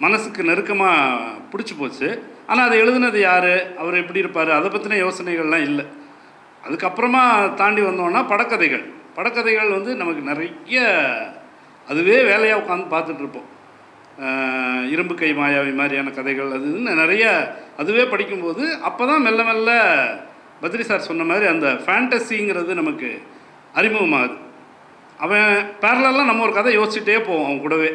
Speaker 5: மனசுக்கு நெருக்கமாக பிடிச்சி போச்சு. ஆனால் அதை எழுதுனது யார், அவர் எப்படி இருப்பார், அதை பற்றின யோசனைகள்லாம் இல்லை. அதுக்கப்புறமா தாண்டி வந்தோன்னா படக்கதைகள் வந்து நமக்கு நிறைய அதுவே வேலையாக உட்காந்து பார்த்துட்ருப்போம். இரும்பு கை மாயாவி மாதிரியான கதைகள் அதுன்னு நிறைய அதுவே படிக்கும்போது அப்போ தான் மெல்ல மெல்ல பத்ரி சார் சொன்ன மாதிரி அந்த ஃபேண்டசிங்கிறது நமக்கு அறிமுகமாகுது. அவன் பேரலெல்லாம் நம்ம ஒரு கதை யோசிச்சுட்டே போவோம். அவன் கூடவே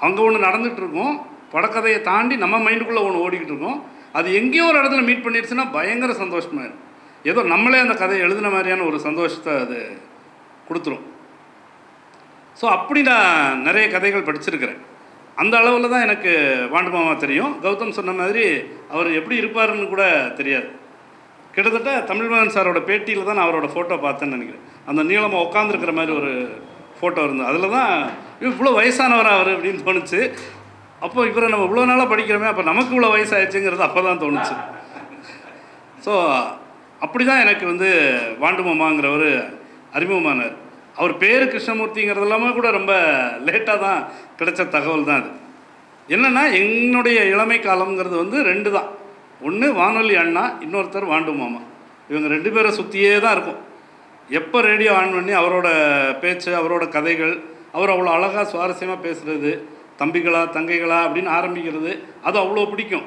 Speaker 5: அங்கே ஒன்று நடந்துகிட்ருக்கோம், படக்கதையை தாண்டி நம்ம மைண்டுக்குள்ளே ஒன்று ஓடிக்கிட்டு இருக்கோம். அது எங்கேயோ ஒரு இடத்துல மீட் பண்ணிடுச்சுன்னா பயங்கர சந்தோஷமாயிடும். ஏதோ நம்மளே அந்த கதையை எழுதின மாதிரியான ஒரு சந்தோஷத்தை அது கொடுத்துரும். ஸோ அப்படி நான் நிறைய கதைகள் படிச்சிருக்கிறேன். அந்த அளவில் தான் எனக்கு வாண்டு மாமா தெரியும். கௌதம் சொன்ன மாதிரி அவர் எப்படி இருப்பாருன்னு கூட தெரியாது. கிட்டத்தட்ட தமிழ்மகன் சாரோட பேட்டியில் தான் நான் அவரோட ஃபோட்டோ பார்த்தேன்னு நினைக்கிறேன். அந்த நீளமாக உட்காந்துருக்கிற மாதிரி ஒரு ஃபோட்டோ இருந்தது. அதில் தான் இவ்வளோ வயசானவராக அவர் அப்படின்னு தோணுச்சு. அப்போ இவரை நம்ம இவ்வளோ நாளாக படிக்கிறோமே, அப்போ நமக்கு இவ்வளோ வயசாகிடுச்சுங்கிறது அப்போ தான் தோணுச்சு. ஸோ அப்படி தான் எனக்கு வந்து வாண்டு மாமாங்கிறவர் அறிமுகமானார். அவர் பேர் கிருஷ்ணமூர்த்திங்கிறது எல்லாமே கூட ரொம்ப லேட்டாக தான் கிடைச்ச தகவல் தான் அது. என்னென்னா என்னுடைய இளமை காலங்கிறது வந்து 2 தான். ஒன்று வானொலி அண்ணா, இன்னொருத்தர் வாண்டு மாமா. இவங்க 2 பேரை சுற்றியே தான் இருக்கும். எப்போ ரேடியோ ஆன் பண்ணி அவரோட பேச்சு, அவரோட கதைகள், அவர் அவ்வளோ அழகாக சுவாரஸ்யமாக பேசுகிறது, தம்பிகளா தங்கைகளா அப்படின்னு ஆரம்பிக்கிறது, அது அவ்வளோ பிடிக்கும்.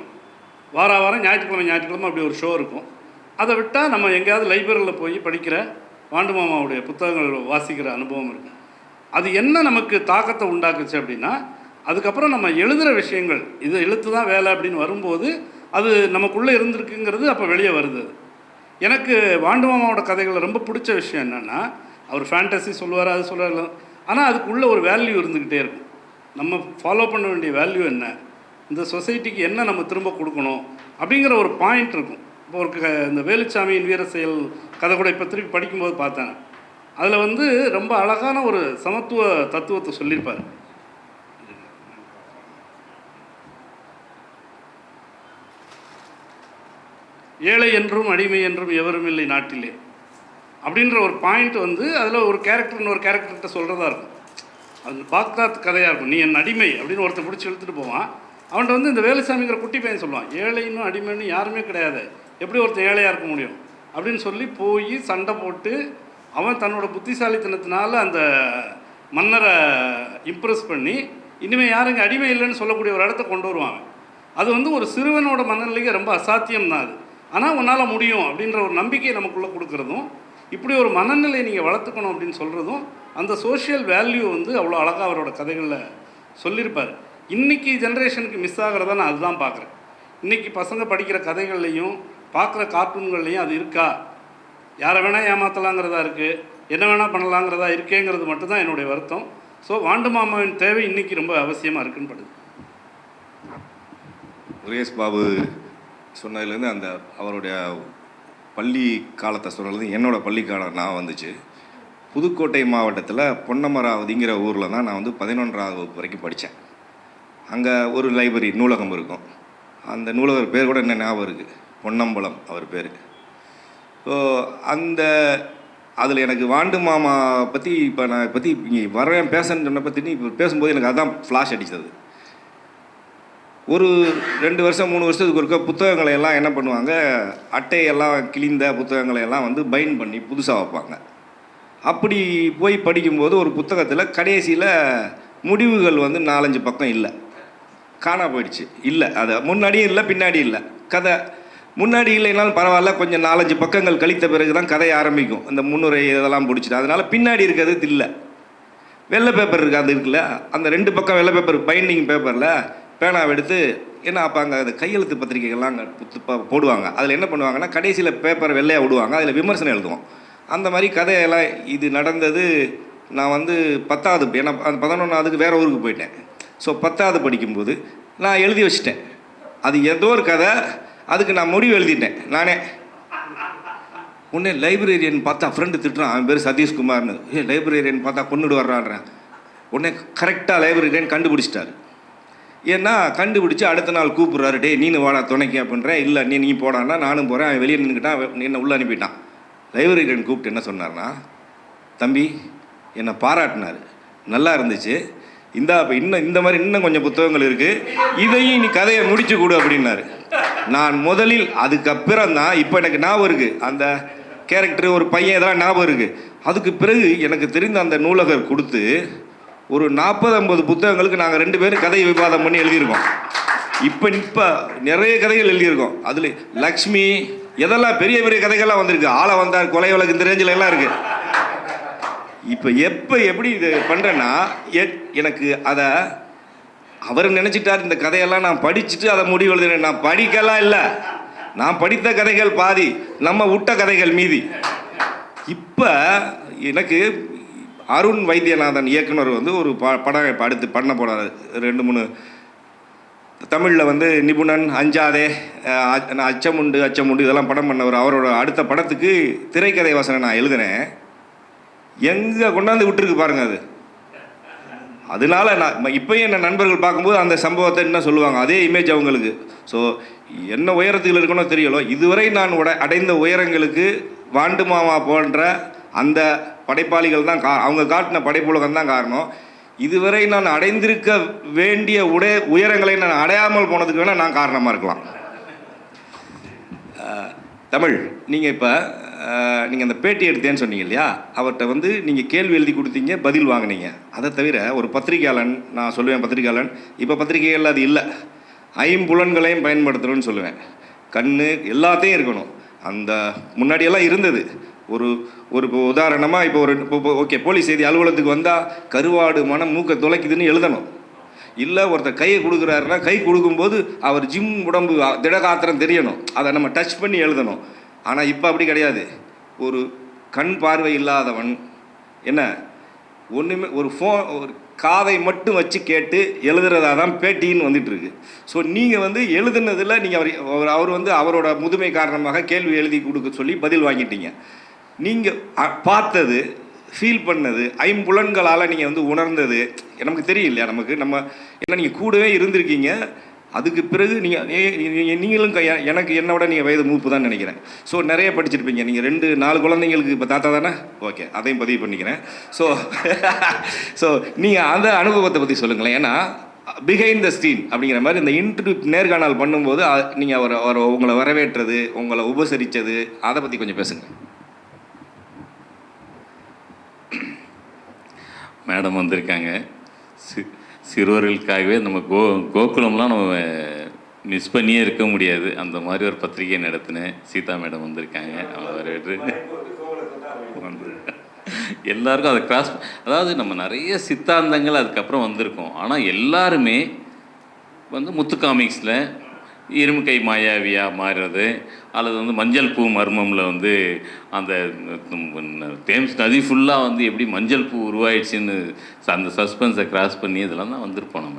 Speaker 5: வாரம் ஞாயிற்றுக்கிழமை அப்படி ஒரு ஷோ இருக்கும். அதை விட்டால் நம்ம எங்கேயாவது லைப்ரரியில் போய் படிக்கிற வாண்டு மாமாவுடைய புத்தகங்கள் வாசிக்கிற அனுபவம் இருக்குது. அது என்ன நமக்கு தாக்கத்தை உண்டாக்குச்சு அப்படின்னா, அதுக்கப்புறம் நம்ம எழுதுகிற விஷயங்கள், இது எழுத்து தான் வேலை அப்படின்னு வரும்போது அது நமக்குள்ளே இருந்திருக்குங்கிறது அப்போ வெளியே வருது. எனக்கு வாண்டு மாமாவோட கதைகளில் ரொம்ப பிடிச்ச விஷயம் என்னென்னா, அவர் ஃபேண்டசி சொல்லுவார், அது சொல்லுவார், ஆனால் அதுக்குள்ளே ஒரு வேல்யூ இருந்துக்கிட்டே இருக்கும். நம்ம ஃபாலோ பண்ண வேண்டிய வேல்யூ என்ன, இந்த சொசைட்டிக்கு என்ன நம்ம திரும்ப கொடுக்கணும் அப்படிங்கிற ஒரு பாயிண்ட் இருக்கும். இப்போ இந்த வேலுச்சாமியின் வீர செயல் கதை கூட இப்போ திருப்பி படிக்கும்போது பார்த்தேன். அதில் வந்து ரொம்ப அழகான ஒரு சமத்துவ தத்துவத்தை சொல்லியிருப்பார். ஏழை என்றும் அடிமை என்றும் எவரும் இல்லை நாட்டிலே அப்படின்ற ஒரு பாயிண்ட் வந்து அதில் ஒரு கேரக்டர்னு ஒரு கேரக்டர்கிட்ட சொல்கிறதா இருக்கும். அது பாக்தாத் கதையாக இருக்கும். நீ என் அடிமை அப்படின்னு ஒருத்தர் பிடிச்சி இழுத்துட்டு போவான். அவன்கிட்ட வந்து இந்த வேலுசாமிங்கிற குட்டி பையன் சொல்லுவான், ஏழைன்னு அடிமைன்னு யாருமே கிடையாது, எப்படி ஒருத்தன் ஏழையாக இருக்க முடியும் அப்படின்னு சொல்லி போய் சண்டை போட்டு அவன் தன்னோட புத்திசாலித்தனத்தினால அந்த மன்னரை இம்ப்ரெஸ் பண்ணி இனிமேல் யாருங்க அடிமை இல்லைன்னு சொல்லக்கூடிய ஒரு இடத்த கொண்டு வருவாங்க. அது வந்து ஒரு சிறுவனோட மனநிலைக்கு ரொம்ப அசாத்தியம் தான் அது. ஆனால் உன்னால் முடியும் அப்படின்ற ஒரு நம்பிக்கையை நமக்குள்ளே கொடுக்குறதும், இப்படி ஒரு மனநிலையை நீங்கள் வளர்த்துக்கணும் அப்படின்னு சொல்கிறதும், அந்த சோஷியல் வேல்யூ வந்து அவ்வளோ அழகாக அவரோட கதைகளில் சொல்லியிருப்பார். இன்றைக்கி ஜென்ரேஷனுக்கு மிஸ் ஆகிறதா நான் அதுதான் பார்க்குறேன். இன்றைக்கி பசங்க படிக்கிற கதைகள்லையும் பார்க்குற கார்ட்டூன்கள்லையும் அது இருக்கா? யாரை வேணால் ஏமாற்றலாங்கிறதா இருக்குது, என்ன வேணால் பண்ணலாங்கிறதா இருக்கேங்கிறது மட்டும்தான் என்னுடைய வருத்தம். ஸோ வாண்டு மாமாவின் தேவை இன்றைக்கி ரொம்ப அவசியமாக இருக்குன்னு படுது.
Speaker 2: முருகேஷ் பாபு சொன்னதுலேருந்து அந்த அவருடைய பள்ளி காலத்தை சொன்னது என்னோடய பள்ளி காலம் நான் வந்துச்சு. புதுக்கோட்டை மாவட்டத்தில் பொன்னமராவதிங்கிற ஊரில் தான் நான் வந்து 11ஆவது வகுப்பு வரைக்கும் படித்தேன். அங்கே ஒரு லைப்ரரி நூலகம் இருக்கும். அந்த நூலகர் பேர் கூட என்ன ஞாபகம் இருக்குது, பொன்னம்பலம் அவர் பேர். ஸோ அந்த அதில் எனக்கு வாண்டு மாமா பற்றி இப்போ நான் பற்றி இங்கே வரேன் பேசன்னு சொன்ன பற்றி இப்போ பேசும்போது எனக்கு அதுதான் ஃப்ளாஷ் அடித்தது. ஒரு 2 வருஷம் 3 வருஷத்துக்கு ஒருக்க புத்தகங்களை எல்லாம் என்ன பண்ணுவாங்க, அட்டையெல்லாம் கிழிந்த புத்தகங்களை எல்லாம் வந்து பைண்ட் பண்ணி புதுசாக வைப்பாங்க. அப்படி போய் படிக்கும்போது ஒரு புத்தகத்தில் கடைசியில் முடிவுகள் வந்து 4-5 பக்கம் இல்லை, காணா போயிடுச்சு. இல்லை, அதை முன்னாடியும் இல்லை பின்னாடி இல்லை. கதை முன்னாடி இல்லைனாலும் பரவாயில்ல, கொஞ்சம் 4-5 பக்கங்கள் கழித்த பிறகு தான் கதை ஆரம்பிக்கும். இந்த முன்னுரை இதெல்லாம் பிடிச்சிட்டு அதனால் பின்னாடி இருக்கிறது இல்லை. வெள்ளை பேப்பர் இருக்குது, அது இருக்குல்ல, அந்த 2 பக்கம் வெள்ளை பேப்பர் பைண்டிங் பேப்பரில் பேனாவை எடுத்து ஏன்னா அப்போ அங்கே அது கையெழுத்து பத்திரிகைகள்லாம் அங்கே போடுவாங்க. அதில் என்ன பண்ணுவாங்கன்னா கடைசியில் பேப்பரை வெள்ளையாக விடுவாங்க, அதில் விமர்சனம் எழுதுவோம். அந்த மாதிரி கதையெல்லாம் இது நடந்தது. நான் வந்து 10வது, ஏன்னா அந்த 11ஆவதுக்கு வேறு ஊருக்கு போயிட்டேன். ஸோ 10வது படிக்கும்போது நான் எழுதி வச்சிட்டேன். அது ஏதோ ஒரு கதை, அதுக்கு நான் முடிவு எழுதிட்டேன் நானே. உடனே லைப்ரரியன் பார்த்தா ஃப்ரெண்டு திட்டுறான், அவன் பேர் சதீஷ்குமார்னு. லைப்ரரியன் பார்த்தா கொண்டுடு வர்றான்றேன். உடனே கரெக்டாக லைப்ரரியன் கண்டுபிடிச்சிட்டாரு. ஏன்னா கண்டுபிடிச்சி அடுத்த நாள் கூப்பிட்றாரு, டே நீனு வாடா துணைக்கு அப்படின்றேன். இல்லை நீ போடான்னா நானும் போகிறேன். அவன் வெளியே நின்றுக்கிட்டான், என்னை உள்ளே அனுப்பிட்டான். லைப்ரரியன் கூப்பிட்டு என்ன சொன்னார்னா, தம்பி என்னை பாராட்டினார், நல்லா இருந்துச்சு, இப்போ இன்னும் இந்த மாதிரி இன்னும் கொஞ்சம் புத்தகங்கள் இருக்குது, இதையும் நீ கதையை முடிச்சு கொடு அப்படின்னாரு. நான் முதலில் அதுக்கப்புறம் தான் இப்போ எனக்கு ஞாபகம் இருக்குது, அந்த கேரக்டர் ஒரு பையன் இதெல்லாம் ஞாபகம் இருக்குது. அதுக்கு பிறகு எனக்கு தெரிந்த அந்த நூலகர் கொடுத்து ஒரு 40-50 புத்தகங்களுக்கு நாங்கள் 2 பேரும் கதை விவாதம் பண்ணி எழுதியிருக்கோம். இப்போ நிறைய கதைகள் எழுதியிருக்கோம். அதில் லக்ஷ்மி எதெல்லாம் பெரிய பெரிய கதைகள்லாம் வந்திருக்கு. ஆளை வந்தார், கொலை வழக்கு, இந்த ரேஞ்சில் எல்லாம் இருக்குது. இப்போ எப்படி இது பண்ணுறேன்னா, எனக்கு அதை அவர் நினச்சிட்டார் இந்த கதையெல்லாம் நான் படிச்சுட்டு அதை முடிவு எழுதுறேன். நான் படிக்கலாம் இல்லை, நான் படித்த கதைகள் பாதி, நம்ம விட்ட கதைகள் மீதி. இப்போ எனக்கு அருண் வைத்தியநாதன் இயக்குனர் வந்து ஒரு படம் இப்போ அடுத்து பண்ண போனார். 2-3 தமிழில் வந்து நிபுணன், அஞ்சாதே, அச்சமுண்டு இதெல்லாம் படம் பண்ணவர். அவரோட அடுத்த படத்துக்கு திரைக்கதை வசனம் நான் எழுதினேன். எங்கே கொண்டாந்து விட்டுருக்கு பாருங்கள் அது. அதனால நான் இப்போயும் என்ன நண்பர்கள் பார்க்கும்போது அந்த சம்பவத்தை என்ன சொல்லுவாங்க, அதே இமேஜ் அவங்களுக்கு. ஸோ என்ன உயரத்தில் இருக்கணும் தெரியலோ, இதுவரை நான் அடைந்த உயரங்களுக்கு வாண்டு மாமா போன்ற அந்த படைப்பாளிகள் தான் அவங்க காட்டின படைப்புலகம் தான் காரணம். இதுவரை நான் அடைந்திருக்க வேண்டிய உயரங்களை நான் அடையாமல் போனதுக்கு வேணால் நான் காரணமாக இருக்கலாம். தமிழ், நீங்கள் இப்போ நீங்கள் அந்த பேட்டி எடுத்தேன்னு சொன்னீங்க இல்லையா, அவர்கிட்ட வந்து நீங்கள் கேள்வி எழுதி கொடுத்தீங்க, பதில் வாங்கினீங்க. அதை தவிர ஒரு பத்திரிகையாளன், நான் சொல்லுவேன் பத்திரிகையாளன், இப்போ பத்திரிகைகள் அது இல்லை, 5 புலன்களையும் பயன்படுத்தணும்னு சொல்லுவேன். கண் எல்லாத்தையும் இருக்கணும். அந்த முன்னாடியெல்லாம் இருந்தது. ஒரு உதாரணமாக இப்போ ஓகே, போலீஸ் செய்தி அலுவலகத்துக்கு வந்தால் கருவாடு மனம் மூக்கை துளைக்குதுன்னு எழுதணும். இல்லை ஒருத்தர் கையை கொடுக்குறாருன்னா கை கொடுக்கும்போது அவர் ஜிம் உடம்பு திடகாத்திரம் தெரியணும், அதை நம்ம டச் பண்ணி எழுதணும். ஆனால் இப்போ அப்படி கிடையாது. ஒரு கண் பார்வை இல்லாதவன் என்ன ஒன்றுமே ஒரு காதை மட்டும் வச்சு கேட்டு எழுதுறதா தான் பேட்டின்னு வந்துட்டுருக்கு. ஸோ நீங்கள் வந்து எழுதுனதில் நீங்கள் அவர் வந்து அவரோட முதுமை காரணமாக கேள்வி எழுதி கொடுக்க சொல்லி பதில் வாங்கிட்டீங்க. நீங்கள் பார்த்தது, ஃபீல் பண்ணது, 5 புலன்களால் நீங்கள் வந்து உணர்ந்தது நமக்கு தெரியும் இல்லையா. நம்ம ஏன்னா நீங்கள் கூடவே இருந்திருக்கீங்க, அதுக்கு பிறகு நீங்களும் எனக்கு என்னை விட நீங்கள் வயது மூப்பு தான் நினைக்கிறேன். ஸோ நிறைய படிச்சிருப்பீங்க. நீங்கள் 4 குழந்தைங்களுக்கு இப்போ தாத்தா தானே? ஓகே, அதையும் பதிவு பண்ணிக்கிறேன். ஸோ நீங்கள் அந்த அனுபவத்தை பற்றி சொல்லுங்களேன். ஏன்னா பிஹைண்ட் த ஸ்க்ரீன் அப்படிங்கிற மாதிரி இந்த இன்டர்வியூ நேர்காணல் பண்ணும்போது நீங்கள் அவர் உங்களை வரவேற்றது, உங்களை உபசரித்தது, அதை பற்றி கொஞ்சம் பேசுங்க.
Speaker 3: மேடம் வந்திருக்காங்க. சிறுவர்களுக்காகவே நம்ம கோகுலம்லாம் நம்ம மிஸ் பண்ணியே இருக்க முடியாது. அந்த மாதிரி ஒரு பத்திரிகை நடத்தினேன். சீதா மேடம் வந்திருக்காங்க. எல்லாருக்கும் அதை கிராஸ், அதாவது நம்ம நிறைய சித்தாந்தங்கள் அதுக்கப்புறம் வந்திருக்கோம். ஆனால் எல்லாருமே முத்து காமிக்ஸில் இரும்பு கை மாயாவியாக மாறுறது, அல்லது மஞ்சள் பூ மர்மமில் அந்த தேம்ஸ் நதி ஃபுல்லாக எப்படி மஞ்சள் பூ உருவாயிடுச்சுன்னு அந்த சஸ்பென்ஸை கிராஸ் பண்ணி இதெல்லாம் தான் வந்திருப்போம்.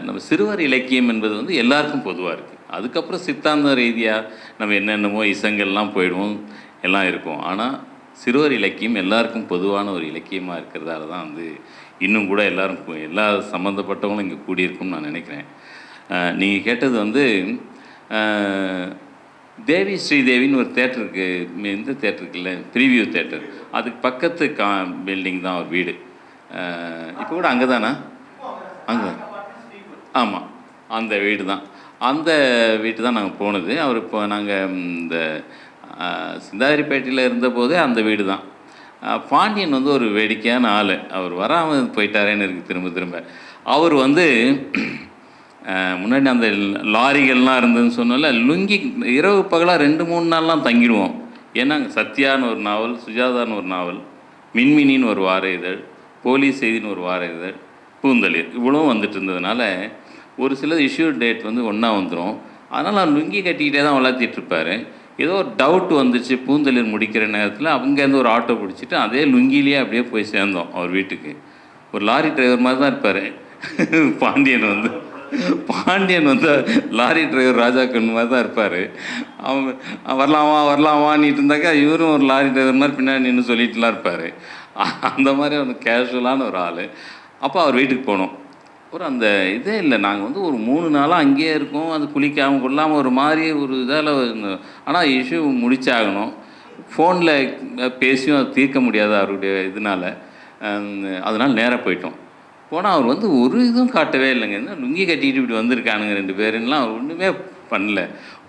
Speaker 3: நம்ம சிறுவர் இலக்கியம் என்பது எல்லாருக்கும் பொதுவாக இருக்குது. அதுக்கப்புறம் சித்தாந்த ரீதியாக நம்ம என்னென்னமோ இசங்கள்லாம் போயிடுவோம், எல்லாம் இருக்கும். ஆனால் சிறுவர் இலக்கியம் எல்லாருக்கும் பொதுவான ஒரு இலக்கியமாக இருக்கிறதால தான் இன்னும் கூட எல்லா சம்மந்தப்பட்டவங்களும் இங்கே கூடியிருக்கும்னு நான் நினைக்கிறேன். நீங்கள் கேட்டது தேவி ஸ்ரீதேவின்னு ஒரு தேட்டருக்கு, இந்த தேட்டருக்குல்ல ப்ரீவியூ தேட்டர், அதுக்கு பக்கத்து பில்டிங் தான் ஒரு வீடு. இப்போ கூட அங்கே தானா? அங்கே, ஆமாம், அந்த வீடு தான். அந்த வீட்டு தான் நாங்கள் போனது. அவர் இப்போ நாங்கள் இந்த சிந்தாதிரிப்பேட்டையில் இருந்தபோதே அந்த வீடு தான். பாண்டியன் ஒரு வேடிக்கையான ஆள். அவர் வராமல் போயிட்டாரேன்னு இருக்குது திரும்ப திரும்ப. அவர் முன்னாடி அந்த லாரிகள்லாம் இருந்ததுன்னு சொன்னால லுங்கி இரவு பகலாக 2-3 நாள்லாம் தங்கிடுவோம். ஏன்னா அங்கே சத்யான்னு ஒரு நாவல், சுஜாதான்னு ஒரு நாவல், மின்மினின்னு ஒரு வார இதழ், போலீஸ் செய்தின்னு ஒரு வார இதழ், பூந்தளிர், இவ்வளவும் வந்துட்டு இருந்ததுனால ஒரு சில இஷ்யூ டேட் ஒன்றா வந்துடும். அதனால் நான் லுங்கி கட்டிக்கிட்டே தான் வளர்த்திட்ருப்பார். ஏதோ ஒரு டவுட் வந்துச்சு பூந்தளிர் முடிக்கிற நேரத்தில் அங்கேருந்து ஒரு ஆட்டோ பிடிச்சிட்டு அதே லுங்கிலேயே அப்படியே போய் சேர்ந்தோம் அவர் வீட்டுக்கு. ஒரு லாரி டிரைவர் மாதிரி தான் இருப்பார் பாண்டியன் லாரி டிரைவர் ராஜா கண்ணு மாதிரி தான் இருப்பார். அவன் வரலாமான்னுட்டு இருந்தாக்கா இவரும் ஒரு லாரி டிரைவர் மாதிரி பின்னாடி நின்று சொல்லிட்டுலாம் இருப்பார். அந்த மாதிரி கேஷுவலான ஒரு ஆள். அப்போ அவர் வீட்டுக்கு போனோம். அந்த இதே இல்லை, நாங்கள் ஒரு 3 நாளாக அங்கேயே இருக்கோம். அது குளிக்காமல் கொள்ளாமல் ஒரு மாதிரி ஒரு இதால், ஆனால் இஷ்யூ முடிச்சாகணும். ஃபோனில் பேசியும் அது தீர்க்க முடியாது அவருடைய இதனால். அதனால் நேராக போயிட்டோம். போனால் அவர் ஒரு இதுவும் காட்டவே இல்லைங்க. என்ன லுங்கி கட்டிக்கிட்டு இப்படி வந்திருக்கானுங்க 2 பேருன்னெலாம் அவர் ஒன்றுமே பண்ணல.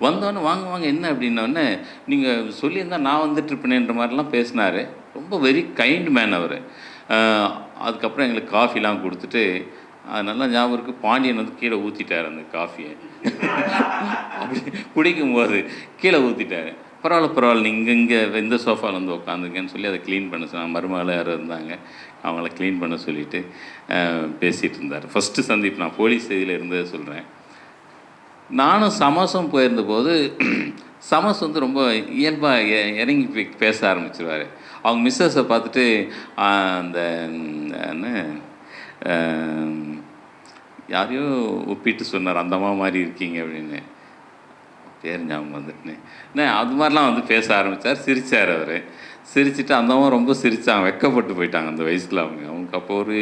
Speaker 3: வந்தோடனே வாங்க என்ன அப்படின்னோடனே, நீங்கள் சொல்லியிருந்தால் நான் வந்துட்டுருப்பேனேன்ற மாதிரிலாம் பேசினார். ரொம்ப வெரி கைண்ட் மேன் அவர். அதுக்கப்புறம் எங்களுக்கு காஃபிலாம் கொடுத்துட்டு, அது நல்லா ஞாபகம் இருக்குது, பாண்டியன் கீழே ஊற்றிட்டார் அந்த காஃபியை. அப்படி குடிக்கும்போது கீழே ஊற்றிட்டார். பரவாயில்ல நீங்கள் இங்கே இந்த சோஃபாவில் உட்காந்துருக்கேன்னு சொல்லி அதை க்ளீன் பண்ண சொன்னாங்க. மருமகள் யாரும் இருந்தாங்க, அவங்கள க்ளீன் பண்ண சொல்லிவிட்டு பேசிகிட்டு இருந்தார். ஃபஸ்ட்டு சந்திப்பு நான் போலீஸ் செய்தியில் இருந்ததை சொல்கிறேன். நானும் சமோசம் போயிருந்தபோது சமஸ் ரொம்ப இயல்பாக இறங்கி பேச ஆரம்பிச்சிருவார். அவங்க மிஸ்ஸஸை பார்த்துட்டு அந்த என்ன யாரையோ ஒப்பிட்டு சொன்னார், அந்த அம்மா மாதிரி இருக்கீங்க அப்படின்னு. பேர் ஞாபகம் வந்துட்டுனே அது மாதிரிலாம் பேச ஆரம்பித்தார். சிரித்தார் அவர். சிரிச்சுட்டு அந்த அம்மா ரொம்ப சிரித்தாங்க, வெக்கப்பட்டு போயிட்டாங்க அந்த வயசில். அவங்களுக்கு அப்போ ஒரு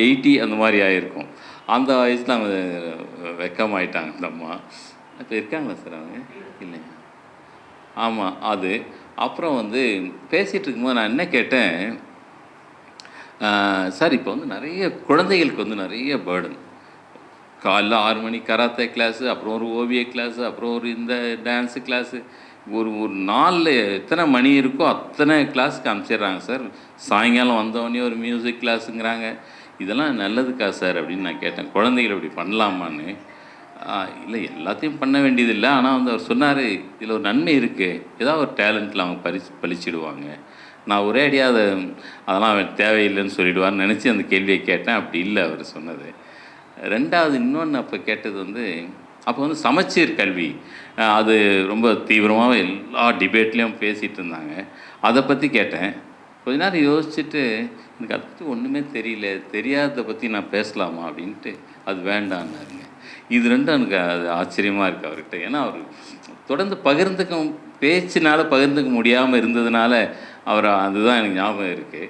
Speaker 3: 80 அந்த மாதிரி ஆகிருக்கும். அந்த வயசில் அவங்க வெக்கமாயிட்டாங்க அந்த அம்மா. இப்போ இருக்காங்களா சார் அவங்க? இல்லைங்க. ஆமாம். அது அப்புறம் பேசிகிட்டு இருக்கும்போது நான் என்ன கேட்டேன், சார் இப்போ நிறைய குழந்தைகளுக்கு நிறைய பேர்டன். காலைல 6 மணி கராத்தே கிளாஸு, அப்புறம் ஒரு ஓவிய கிளாஸு, அப்புறம் ஒரு இந்த டான்ஸு கிளாஸு, ஒரு நாளில் எத்தனை மணி இருக்கோ அத்தனை கிளாஸுக்கு அனுப்பிச்சிடுறாங்க சார். சாயங்காலம் வந்தவொடனே ஒரு மியூசிக் கிளாஸுங்கிறாங்க. இதெல்லாம் நல்லதுக்கா சார் அப்படின்னு நான் கேட்டேன். குழந்தைகள் இப்படி பண்ணலாமான்னு. இல்லை, எல்லாத்தையும் பண்ண வேண்டியதில்லை. ஆனால் அவர் சொன்னார், இதில் ஒரு நன்மை இருக்குது, ஏதாவது ஒரு டேலண்ட்டில் அவங்க பழிச்சிடுவாங்க. நான் ஒரே அடியாக அதெல்லாம் தேவையில்லைன்னு சொல்லிடுவார்னு நினச்சி அந்த கேள்வியை கேட்டேன். அப்படி இல்லை அவர் சொன்னது. 2வது இன்னொன்று அப்போ கேட்டது அப்போ சமச்சீர் கல்வி, அது ரொம்ப தீவிரமாக எல்லா டிபேட்லேயும் பேசிகிட்டு இருந்தாங்க. அதை பற்றி கேட்டேன். கொஞ்ச நேரம் யோசிச்சுட்டு, எனக்கு அதை பற்றி ஒன்றுமே தெரியல, தெரியாததை பற்றி நான் பேசலாமா அப்படின்ட்டு அது வேண்டான்னாருங்க. இது 2 எனக்கு அது ஆச்சரியமாக இருக்குது அவர்கிட்ட. ஏன்னா அவர் தொடர்ந்து பேச்சினால் பகிர்ந்துக்க முடியாமல் இருந்ததுனால அவர் அதுதான் எனக்கு ஞாபகம் இருக்குது.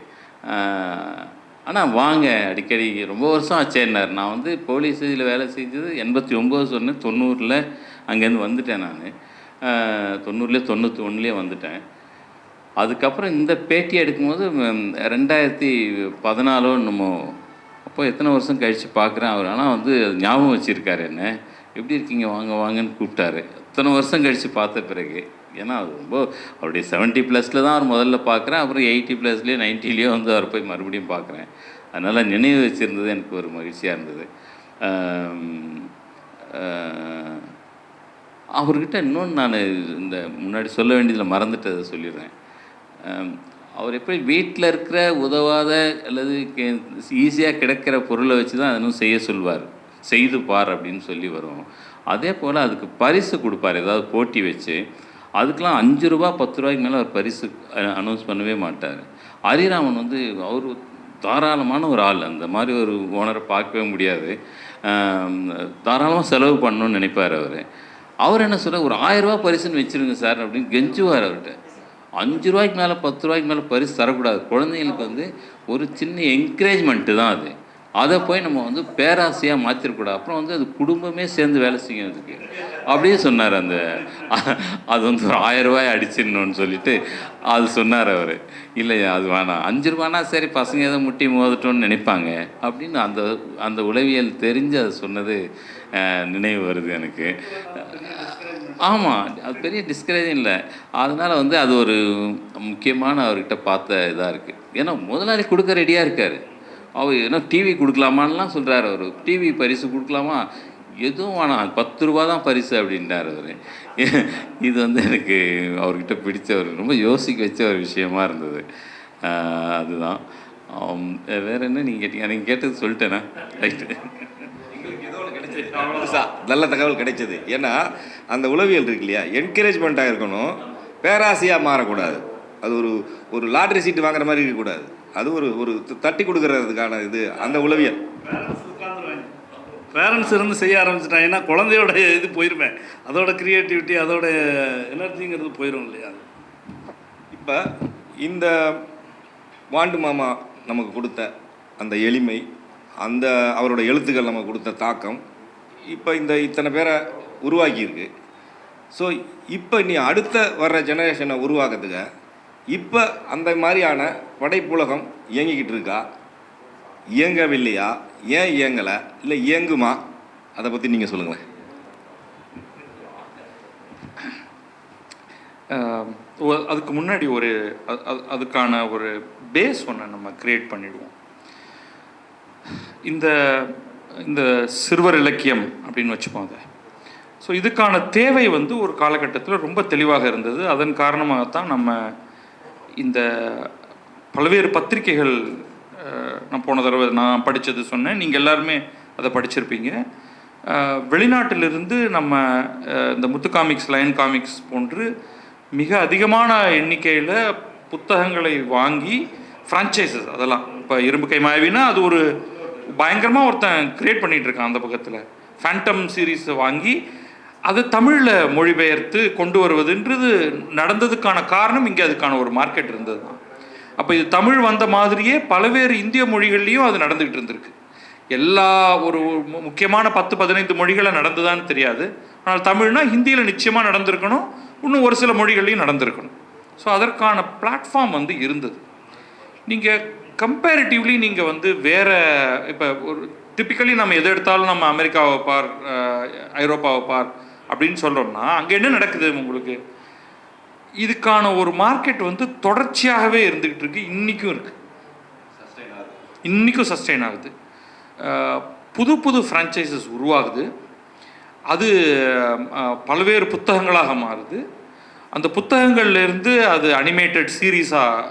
Speaker 3: ஆனால் வாங்க அடிக்கடி ரொம்ப வருஷம் ஆச்சேன்னார். நான் வந்து போலீஸ் இதில் வேலை செஞ்சது 89 சொன்னேன், 90ல் அங்கேருந்து வந்துட்டேன். நான் 90லேயே 91லேயே வந்துட்டேன். அதுக்கப்புறம் இந்த பேட்டி எடுக்கும்போது 2014 என்னமோ, அப்போ எத்தனை வருஷம் கழித்து பார்க்குறேன். அவர் ஆனால் வந்து ஞாபகம் வச்சுருக்காரு என்ன, எப்படி இருக்கீங்க வாங்க வாங்கன்னு கூப்பிட்டாரு. அத்தனை வருஷம் கழித்து பார்த்த பிறகு. ஏன்னா அது ரொம்ப அவருடைய 70+ தான் அவர் முதல்ல பார்க்குறேன். அப்புறம் 80+லேயே 90லேயே வந்து அவர் போய் மறுபடியும் பார்க்குறேன். அதனால் நினைவு வச்சுருந்தது எனக்கு ஒரு மகிழ்ச்சியாக இருந்தது. அவர்கிட்ட இன்னொன்று நான் இந்த முன்னாடி சொல்ல வேண்டியதில் மறந்துட்டதை சொல்லிடுறேன். அவர் எப்படி வீட்டில் இருக்கிற உதவாத அல்லது ஈஸியாக கிடைக்கிற பொருளை வச்சு தான் அதனும் செய்ய சொல்வார். செய்து பார் அப்படின்னு சொல்லி வரும். அதே போல் அதுக்கு பரிசு கொடுப்பார். ஏதாவது போட்டி வச்சு அதுக்கெலாம் 5 ரூபா 10 ரூபாய்க்கு மேலே அவர் பரிசு அனௌன்ஸ் பண்ணவே மாட்டார். ஹரிராமன் வந்து அவர் தாராளமான ஒரு ஆள். அந்த மாதிரி ஒரு ஓனரை பார்க்கவே முடியாது. தாராளமாக செலவு பண்ணணும்னு நினைப்பார் அவர். அவர் என்ன சொல்ல, ஒரு 1000 ரூபா பரிசுன்னு வச்சுருங்க சார் அப்படின்னு கெஞ்சுவார் அவர்கிட்ட. 5 ரூபாய்க்கு மேலே 10 ரூபாய்க்கு மேலே பரிசு தரக்கூடாது. குழந்தைங்களுக்கு வந்து ஒரு சின்ன என்கரேஜ்மெண்ட்டு தான் அது. அதை போய் நம்ம வந்து பேராசையாக மாற்றிடக்கூடாது. அப்புறம் வந்து அது குடும்பமே சேர்ந்து வேலை செய்யும் அதுக்கு அப்படியே சொன்னார். அது வந்து ஒரு 1000 ரூபாய் அடிச்சிடணும்னு சொல்லிட்டு அது சொன்னார் அவர். இல்லையா அது வேணாம், 5 ரூபானா சரி பசங்க ஏதோ முட்டி மோதட்டோன்னு நினைப்பாங்க அப்படின்னு அந்த உளவியல் தெரிஞ்சு அது சொன்னது நினைவு வருது எனக்கு. ஆமாம், அது பெரிய டிஸ்கரேஜும் இல்லை. அதனால் வந்து அது ஒரு முக்கியமான அவர்கிட்ட பார்த்த இதாக இருக்குது. ஏன்னா முதலாளி கொடுக்க ரெடியாக இருக்கார். அவர் ஏன்னா டிவி கொடுக்கலாமான்லாம் சொல்கிறார். அவர் டிவி பரிசு கொடுக்கலாமா, எதுவும் வேணாம் 10 ரூபா தான் பரிசு அப்படின்றார் அவர். இது வந்து எனக்கு அவர்கிட்ட பிடிச்ச ஒரு ரொம்ப யோசிக்க வச்ச ஒரு விஷயமா இருந்தது. அதுதான். வேறு என்ன நீங்கள் கேட்டீங்க? நீங்கள் கேட்டது சொல்லிட்டேண்ணா. ரைட்டு.
Speaker 2: நல்ல தகவல் கிடைச்சது. ஏன்னா அந்த உளவியல் இருக்கு இல்லையா, என்கரேஜ்மெண்ட்டாக இருக்கணும், பேராசையாக மாறக்கூடாது. அது ஒரு லாட்ரி சீட்டு வாங்குற மாதிரி இருக்கக்கூடாது. அது ஒரு தட்டி கொடுக்கறதுக்கான இது அந்த உளவியல்.
Speaker 5: பேரண்ட்ஸ் இருந்து செய்ய ஆரம்பிச்சிட்டாங்கன்னா குழந்தையோட இது போயிருமே, அதோட க்ரியேட்டிவிட்டி அதோட எனர்ஜிங்கிறது போயிடும் இல்லையா.
Speaker 2: இப்போ இந்த வாண்டு மாமா நமக்கு கொடுத்த அந்த எளிமை, அந்த அவரோட எழுத்துக்கள் நமக்கு கொடுத்த தாக்கம் இப்போ இத்தனை பேரை உருவாக்கியிருக்கு. ஸோ இப்போ இனி அடுத்த வர்ற ஜெனரேஷனை உருவாக்குறதுக்கு இப்போ அந்த மாதிரியான படைப்புலகம் இயங்கிக்கிட்டு இருக்கா, இயங்கவில்லையா, ஏன் இயங்கலை, இல்லை இயங்குமா, அதை பற்றி நீங்கள் சொல்லுங்களேன்.
Speaker 4: அதுக்கு முன்னாடி அதுக்கான ஒரு பேஸ் ஒன்று நம்ம க்ரியேட் பண்ணிடுவோம். இந்த சிறுவர் இலக்கியம் அப்படின்னு வச்சுப்போம் அதை. ஸோ இதுக்கான தேவை வந்து ஒரு காலகட்டத்தில் ரொம்ப தெளிவாக இருந்தது. அதன் காரணமாகத்தான் நம்ம இந்த பல்வேறு பத்திரிகைகள், நான் போன தடவை நான் படித்தது சொன்னேன், நீங்கள் எல்லாருமே அதை படிச்சிருப்பீங்க. வெளிநாட்டிலிருந்து நம்ம இந்த முத்து காமிக்ஸ், லயன் காமிக்ஸ் போன்று மிக அதிகமான எண்ணிக்கையில் புத்தகங்களை வாங்கி ஃப்ரான்ச்சைசஸ், அதெல்லாம் இப்போ இரும்பு கை மாயவினா அது ஒரு பயங்கரமாக ஒருத்தன் க்ரியேட் பண்ணிகிட்டு இருக்கான். அந்த பக்கத்தில் ஃபேண்டம் சீரீஸை வாங்கி அதை தமிழில் மொழிபெயர்த்து கொண்டு வருவதுன்றது நடந்ததுக்கான காரணம் இங்கே அதுக்கான ஒரு மார்க்கெட் இருந்தது தான். அப்போ இது தமிழ் வந்த மாதிரியே பல்வேறு இந்திய மொழிகள்லேயும் அது நடந்துக்கிட்டு இருந்திருக்கு. எல்லா ஒரு முக்கியமான 10-15 மொழிகளை நடந்துதான்னு தெரியாது. ஆனால் தமிழ்னா ஹிந்தியில் நிச்சயமாக நடந்திருக்கணும், இன்னும் ஒரு சில மொழிகள்லையும் நடந்திருக்கணும். ஸோ அதற்கான பிளாட்ஃபார்ம் வந்து இருந்தது. நீங்கள் கம்பேரிட்டிவ்லி நீங்கள் வந்து வேறு இப்போ ஒரு டிப்பிக்கலி நம்ம எதை எடுத்தாலும் நம்ம அமெரிக்காவை பார், ஐரோப்பாவை பார் அப்படின்னு சொல்கிறோம்னா அங்கே என்ன நடக்குது உங்களுக்கு? இதுக்கான ஒரு மார்க்கெட் வந்து தொடர்ச்சியாகவே இருந்துக்கிட்டு இருக்கு, இன்றைக்கும் இருக்குது, இன்றைக்கும் சஸ்டெயின் ஆகுது. புது புது ஃப்ரான்ச்சைசஸ் உருவாகுது, அது பல்வேறு புத்தகங்களாக மாறுது, அந்த புத்தகங்கள்லேருந்து அது அனிமேட்டட் சீரீஸாக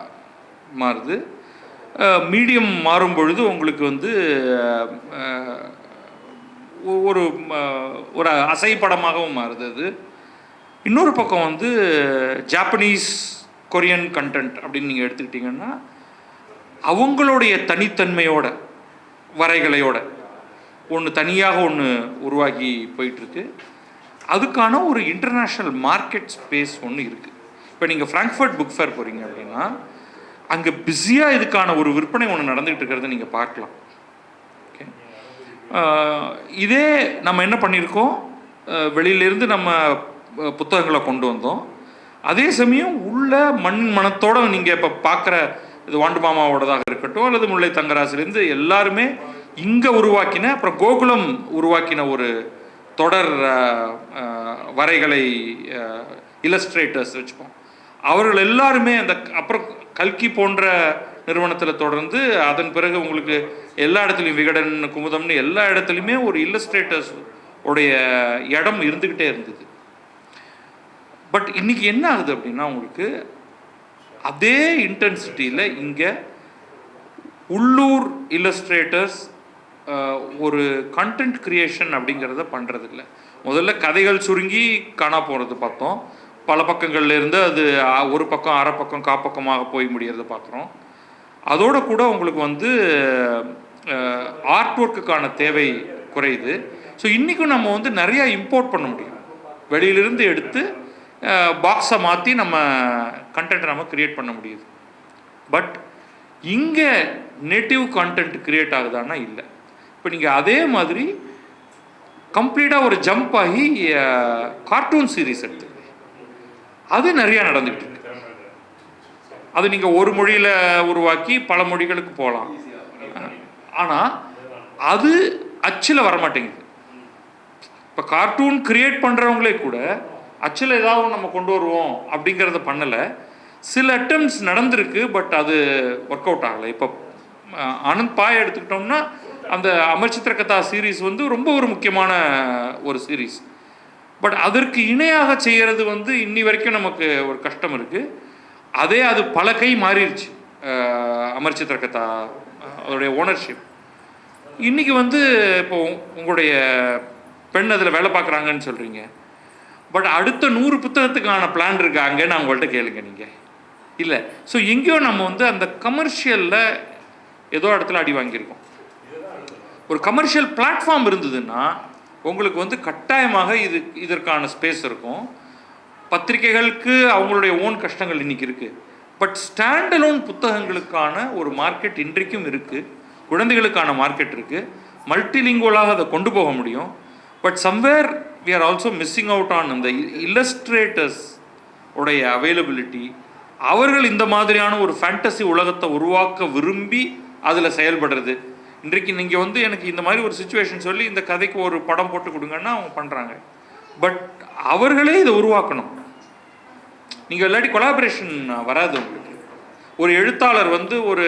Speaker 4: மாறுது. மீடியம் மாறும் பொழுது உங்களுக்கு வந்து ஒரு அசைப்படமாகவும் மாறுது அது. இன்னொரு பக்கம் வந்து ஜாப்பனீஸ், கொரியன் கண்டென்ட் அப்படின்னு நீங்கள் எடுத்துக்கிட்டிங்கன்னா அவங்களுடைய தனித்தன்மையோட வரைகலையோட ஒன்று தனியாக ஒன்று உருவாகி போயிட்டுருக்கு. அதுக்கான ஒரு இன்டர்நேஷ்னல் மார்க்கெட் ஸ்பேஸ் ஒன்று இருக்குது. இப்போ நீங்கள் ஃப்ராங்க்ஃபர்ட் புக் ஃபேர் போகிறீங்க அப்படின்னா அங்கே பிஸியாக இதுக்கான ஒரு விற்பனை ஒன்று நடந்துகிட்டு இருக்கிறத நீங்கள் பார்க்கலாம். ஓகே, இதே நம்ம என்ன பண்ணியிருக்கோம், வெளியிலேருந்து நம்ம புத்தகங்களை கொண்டு வந்தோம். அதே சமயம் உள்ள மண் மனத்தோடு நீங்கள் இப்போ பார்க்குற இது வாண்டு மாமாவோடதாக இருக்கட்டும் அல்லது முல்லை தங்கராசிலேருந்து எல்லாருமே இங்கே உருவாக்கின, அப்புறம் கோகுலம் உருவாக்கின ஒரு தொடர் வரைகளை இல்லஸ்ட்ரேட்டர்ஸ் வச்சுப்போம். அவர்கள் எல்லாருமே அந்த அப்புறம் கல்கி போன்ற நிறுவனத்தில் தொடர்ந்து அதன் பிறகு உங்களுக்கு எல்லா இடத்துலையும் விகடன், குமுதம்னு எல்லா இடத்துலையுமே ஒரு இல்லஸ்ட்ரேட்டர்ஸ் உடைய இடம் இருந்துக்கிட்டே இருந்தது. பட் இன்னைக்கு என்ன ஆகுது அப்படின்னா, உங்களுக்கு அதே இன்டென்சிட்டியில் இங்கே உள்ளூர் இல்லஸ்ட்ரேட்டர்ஸ் ஒரு கண்டென்ட் கிரியேஷன் அப்படிங்கிறத பண்ணுறதில்ல. முதல்ல கதைகள் சுருங்கி காணா போகிறது பார்த்தோம். பல பக்கங்கள்லேருந்து அது ஒரு பக்கம், அரை பக்கம், காப்பக்கமாக போய் முடியறத பார்க்குறோம். அதோடு கூட உங்களுக்கு வந்து ஆர்ட் ஒர்க்குக்கான தேவை குறையுது. ஸோ இன்றைக்கும் நம்ம வந்து நிறையா இம்போர்ட் பண்ண முடியும். வெளியிலிருந்து எடுத்து பாக்ஸை மாற்றி நம்ம கண்டென்ட்டை நம்ம க்ரியேட் பண்ண முடியுது. பட் இங்கே நேட்டிவ் கண்டென்ட் க்ரியேட் ஆகுதான்னா இல்லை. இப்போ நீங்கள் அதே மாதிரி கம்ப்ளீட்டாக ஒரு ஜம்ப் ஆகி கார்ட்டூன் சீரீஸ் எடுத்து அது நிறையா நடந்துக்கிட்டு இருக்கு. அது நீங்கள் ஒரு மொழியில் உருவாக்கி பல மொழிகளுக்கு போகலாம். ஆனால் அது அச்சில் வரமாட்டேங்குது. இப்போ கார்ட்டூன் கிரியேட் பண்ணுறவங்களே கூட அச்சில் ஏதாவது நம்ம கொண்டு வருவோம் அப்படிங்கிறத பண்ணலை. சில அட்டம்ப்ட்ஸ் நடந்திருக்கு, பட் அது ஒர்க் அவுட் ஆகலை. இப்போ ஆனந்த் பாய் எடுத்துக்கிட்டோம்னா அந்த அமர் சித்திரகதா சீரீஸ் வந்து ரொம்ப ஒரு முக்கியமான ஒரு சீரீஸ். பட் அதற்கு இணையாக செய்கிறது வந்து இன்னி வரைக்கும் நமக்கு ஒரு கஷ்டம் இருக்குது. அதே அது பல கை மாறிடுச்சு. அமர் சித்திரகதா அதோடைய ஓனர்ஷிப் இன்றைக்கி வந்து இப்போ உங்களுடைய பெண் அதில் வேலை பார்க்குறாங்கன்னு சொல்கிறீங்க. பட் அடுத்த 100 புத்தகத்துக்கான பிளான் இருக்காங்கன்னு நான் உங்கள்கிட்ட கேளுங்க நீங்கள் இல்லை. ஸோ எங்கேயோ நம்ம வந்து அந்த கமர்ஷியலில் ஏதோ இடத்துல அடி வாங்கியிருக்கோம். ஒரு கமர்ஷியல் பிளாட்ஃபார்ம் இருந்ததுன்னா உங்களுக்கு வந்து கட்டாயமாக இதற்கான ஸ்பேஸ் இருக்கும். பத்திரிகைகளுக்கு அவங்களுடைய ஓன் கஷ்டங்கள் இன்றைக்கி இருக்குது. பட் ஸ்டாண்டலோன் புத்தகங்களுக்கான ஒரு மார்க்கெட் இன்றைக்கும் இருக்குது. குழந்தைகளுக்கான மார்க்கெட் இருக்குது. மல்டிலிங்குவலாக அதை கொண்டு போக முடியும். But somewhere we are also missing out on இந்த இல்லஸ்ட்ரேட்டர்ஸ் உடைய அவைலபிலிட்டி. அவர்கள் இந்த மாதிரியான ஒரு ஃபேண்டசி உலகத்தை உருவாக்க விரும்பி அதில் செயல்படுறது. இன்றைக்கு நீங்கள் வந்து எனக்கு இந்த மாதிரி ஒரு சுச்சுவேஷன் சொல்லி இந்த கதைக்கு ஒரு படம் போட்டு கொடுங்கன்னா அவங்க பண்ணுறாங்க. பட் அவர்களே இதை உருவாக்கணும். நீங்கள் இல்லாட்டி கொலாபரேஷன் வராது உங்களுக்கு. ஒரு எழுத்தாளர் வந்து ஒரு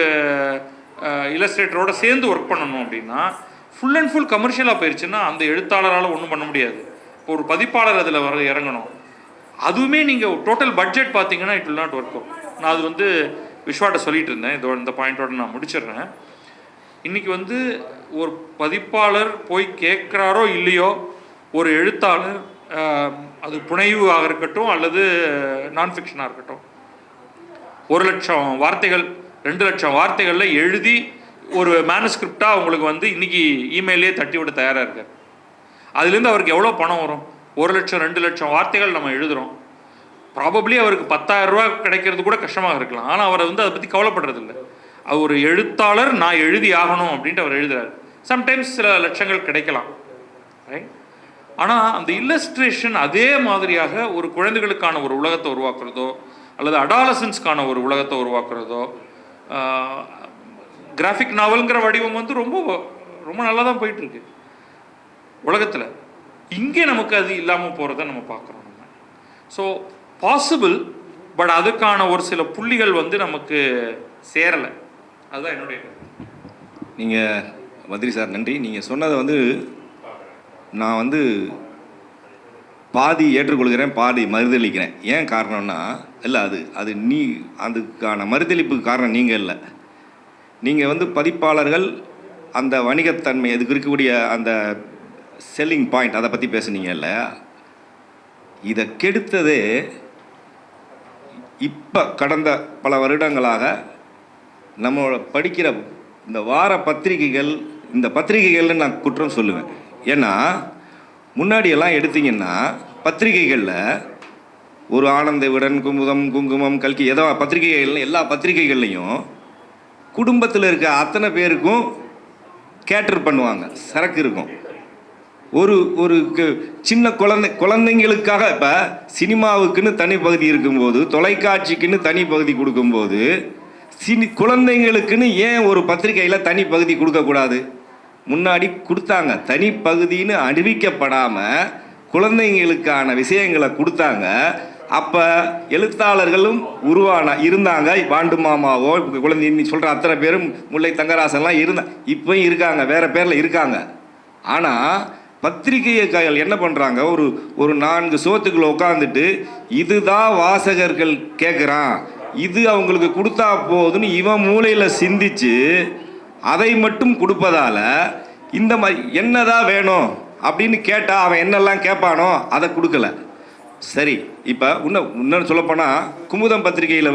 Speaker 4: இல்லஸ்ட்ரேட்டரோட சேர்ந்து ஒர்க் பண்ணணும் அப்படின்னா ஃபுல் அண்ட் ஃபுல் கமர்ஷியலாக போயிடுச்சுன்னா அந்த எழுத்தாளரால் ஒன்றும் பண்ண முடியாது. இப்போ ஒரு பதிப்பாளர் அதில் இறங்கணும். அதுவுமே நீங்கள் டோட்டல் பட்ஜெட் பார்த்தீங்கன்னா it will not work out. நான் அது வந்து விஸ்வாட்ட சொல்லிட்டு இருந்தேன். இந்த பாயிண்டோட நான் முடிச்சிடுறேன். இன்றைக்கி வந்து ஒரு பதிப்பாளர் போய் கேட்குறாரோ இல்லையோ, ஒரு எழுத்தாளர் அது புனைவாக இருக்கட்டும் அல்லது நான் ஃபிக்ஷனாக இருக்கட்டும், 1,00,000 வார்த்தைகள் 2,00,000 வார்த்தைகளில் எழுதி ஒரு மேனுஸ்கிரிப்டாக அவங்களுக்கு வந்து இன்றைக்கி இமெயிலே தட்டி விட தயாராக இருக்கார். அதுலேருந்து அவருக்கு எவ்வளோ பணம் வரும்? 1,00,000 2,00,000 வார்த்தைகள் நம்ம எழுதுகிறோம். ப்ராபப்ளி அவருக்கு 10,000 ரூபா கிடைக்கிறது கூட கஷ்டமாக இருக்கலாம். ஆனால் அவரை வந்து அதை பற்றி கவலைப்படுறதில்லை. அவர் ஒரு எழுத்தாளர், நான் எழுதி ஆகணும் அப்படின்ட்டு அவர் எழுதுறாரு. சம்டைம்ஸ் சில லட்சங்கள் கிடைக்கலாம், ரைட்? ஆனால் அந்த இல்லஸ்ட்ரேஷன் அதே மாதிரியாக ஒரு குழந்தைகளுக்கான ஒரு உலகத்தை உருவாக்குறதோ அல்லது அடாலசன்ஸ்க்கான ஒரு உலகத்தை உருவாக்குறதோ, கிராஃபிக் நாவல்ங்கிற வடிவம் வந்து ரொம்ப ரொம்ப நல்லா தான் போயிட்டுருக்கு உலகத்தில். இங்கே நமக்கு அது இல்லாமல் போகிறத நம்ம பார்க்குறோம். நம்ம ஸோ பாசிபிள், பட் அதுக்கான ஒரு சில புள்ளிகள் வந்து நமக்கு சேரலை. அதுதான் என்னுடைய.
Speaker 2: நீங்கள் மந்திரி சார் நன்றி. நீங்கள் சொன்னதை வந்து நான் வந்து பாதி ஏற்றுக்கொள்கிறேன், பாதி மறுதளிக்கிறேன். ஏன் காரணம்னா, இல்லை அது அதுக்கான மறுதளிப்புக்கு காரணம் நீங்கள் இல்லை. நீங்கள் வந்து பதிப்பாளர்கள் அந்த வணிகத்தன்மை அதுக்கு இருக்கக்கூடிய அந்த செல்லிங் பாயிண்ட் அதை பற்றி பேசுனீங்க இல்லை. இதை கெடுத்ததே இப்போ கடந்த பல வருடங்களாக நம்மளோட படிக்கிற இந்த வார பத்திரிகைகள், இந்த பத்திரிகைகள்னு நான் குற்றம் சொல்லுவேன். ஏன்னா முன்னாடியெல்லாம் எடுத்திங்கன்னா பத்திரிகைகளில் ஒரு ஆனந்த விகடன், குமுதம், குங்குமம், கல்கி ஏதோ பத்திரிகைகள் எல்லா பத்திரிகைகள்லையும் குடும்பத்தில் இருக்க அத்தனை பேருக்கும் கேட்டர் பண்ணுவாங்க, சரக்கு இருக்கும். ஒரு ஒரு சின்ன குழந்தைங்களுக்காக இப்போ சினிமாவுக்குன்னு தனி பகுதி இருக்கும்போது, தொலைக்காட்சிக்குன்னு தனி பகுதி கொடுக்கும்போது, குழந்தைங்களுக்குன்னு ஏன் ஒரு பத்திரிகையில் தனி பகுதி கொடுக்கக்கூடாது? முன்னாடி கொடுத்தாங்க, தனி பகுதின்னு அறிவிக்கப்படாமல் குழந்தைங்களுக்கான விஷயங்களை கொடுத்தாங்க. அப்போ எழுத்தாளர்களும் இருந்தாங்க. பாண்டு மாமாவோ குழந்தை சொல்கிற அத்தனை பேரும், முல்லை தங்கராசன்லாம் இப்போயும் இருக்காங்க, வேறு பேரில் இருக்காங்க. ஆனால் பத்திரிகைகள் என்ன பண்ணுறாங்க, ஒரு 4 சோத்துக்குள்ள உட்காந்துட்டு இதுதான் வாசகர்கள் கேட்குறான், இது அவங்களுக்கு கொடுத்தா போதுன்னு இவன் மூளையில் சிந்திச்சு அதை மட்டும் கொடுப்பதால இந்த மாதிரி என்னதான் வேணும் அப்படின்னு கேட்டால் அவன் என்னெல்லாம் கேட்பானோ அதை கொடுக்கல. சரி, இப்போ இன்னும் சொல்லப்போனால் குமுதம் பத்திரிகையில்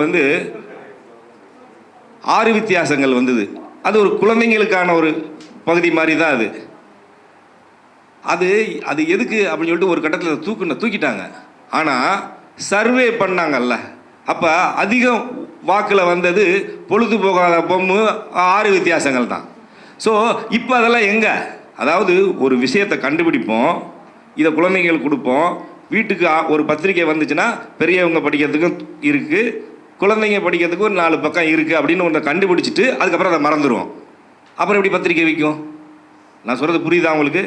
Speaker 2: 6 வித்தியாசங்கள் வந்தது. அது ஒரு குழந்தைங்களுக்கான ஒரு பகுதி மாதிரி தான் அது. அது எதுக்கு அப்படின்னு சொல்லிட்டு ஒரு கட்டத்தில் தூக்கிட்டாங்க. ஆனால் சர்வே பண்ணாங்கல்ல, அப்போ அதிகம் வாக்கில் வந்தது பொழுதுபோகாத பொம்மை 6 வித்தியாசங்கள் தான். ஸோ இப்போ அதெல்லாம் எங்கே? அதாவது ஒரு விஷயத்தை கண்டுபிடிப்போம், இதை குழந்தைங்களுக்கு கொடுப்போம், வீட்டுக்கு ஒரு பத்திரிக்கை வந்துச்சுன்னா பெரியவங்க படிக்கிறதுக்கும் இருக்குது, குழந்தைங்க படிக்கிறதுக்கும் ஒரு 4 பக்கம் இருக்குது அப்படின்னு ஒன்றை கண்டுபிடிச்சிட்டு அதுக்கப்புறம் அதை மறந்துடுவோம். அப்புறம் எப்படி பத்திரிக்கை விற்கும்? நான் சொல்கிறது புரியுதா உங்களுக்கு?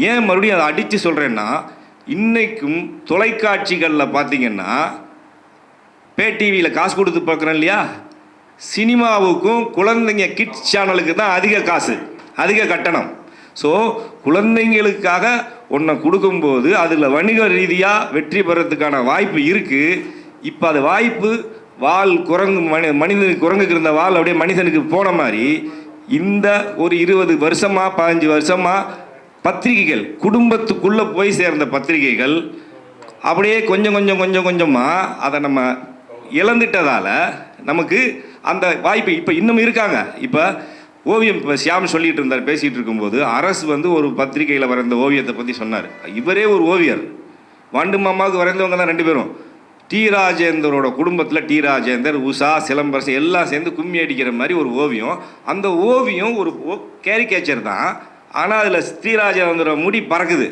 Speaker 2: ஏன் மறுபடியும் அதை அடித்து சொல்கிறேன்னா, இன்றைக்கும் தொலைக்காட்சிகளில் பார்த்தீங்கன்னா பே டிவியில் காசு கொடுத்து பார்க்குறேன் இல்லையா, சினிமாவுக்கும் குழந்தைங்க கிட்ஸ் சேனலுக்கு தான் அதிக காசு, அதிக கட்டணம். ஸோ குழந்தைங்களுக்காக ஒன்றை கொடுக்கும்போது அதில் வணிக ரீதியாக வெற்றி பெறத்துக்கான வாய்ப்பு இருக்குது. இப்போ அது வாய்ப்பு குரங்குக்கு இருந்த வால் அப்படியே மனிதனுக்கு போன மாதிரி இந்த ஒரு 20 வருஷமாக 15 வருஷமாக பத்திரிகைகள் குடும்பத்துக்குள்ளே போய் சேர்ந்த பத்திரிகைகள் அப்படியே கொஞ்சமாக அதை நம்ம இழந்துட்டதால் நமக்கு அந்த வாய்ப்பு இப்போ இன்னும் இருக்காங்க. இப்போ ஓவியம், இப்போ ஷியாம் சொல்லிகிட்டு இருந்தார், பேசிகிட்டு இருக்கும்போது அரசு ஒரு பத்திரிகையில் வரைந்த ஓவியத்தை பற்றி சொன்னார். இவரே ஒரு ஓவியர், வாண்டு மாமாவுக்கு வரைந்தவங்க தான் 2 பேரும். டி ராஜேந்தரோட குடும்பத்தில் டி ராஜேந்தர், உஷா, சிலம்பரசன் எல்லாம் சேர்ந்து கும்மி அடிக்கிற மாதிரி ஒரு ஓவியம். அந்த ஓவியம் ஒரு கேரிகேச்சர் தான், ஆனால் அதில் ஸ்ரீராஜேந்திர முடி பறக்குது,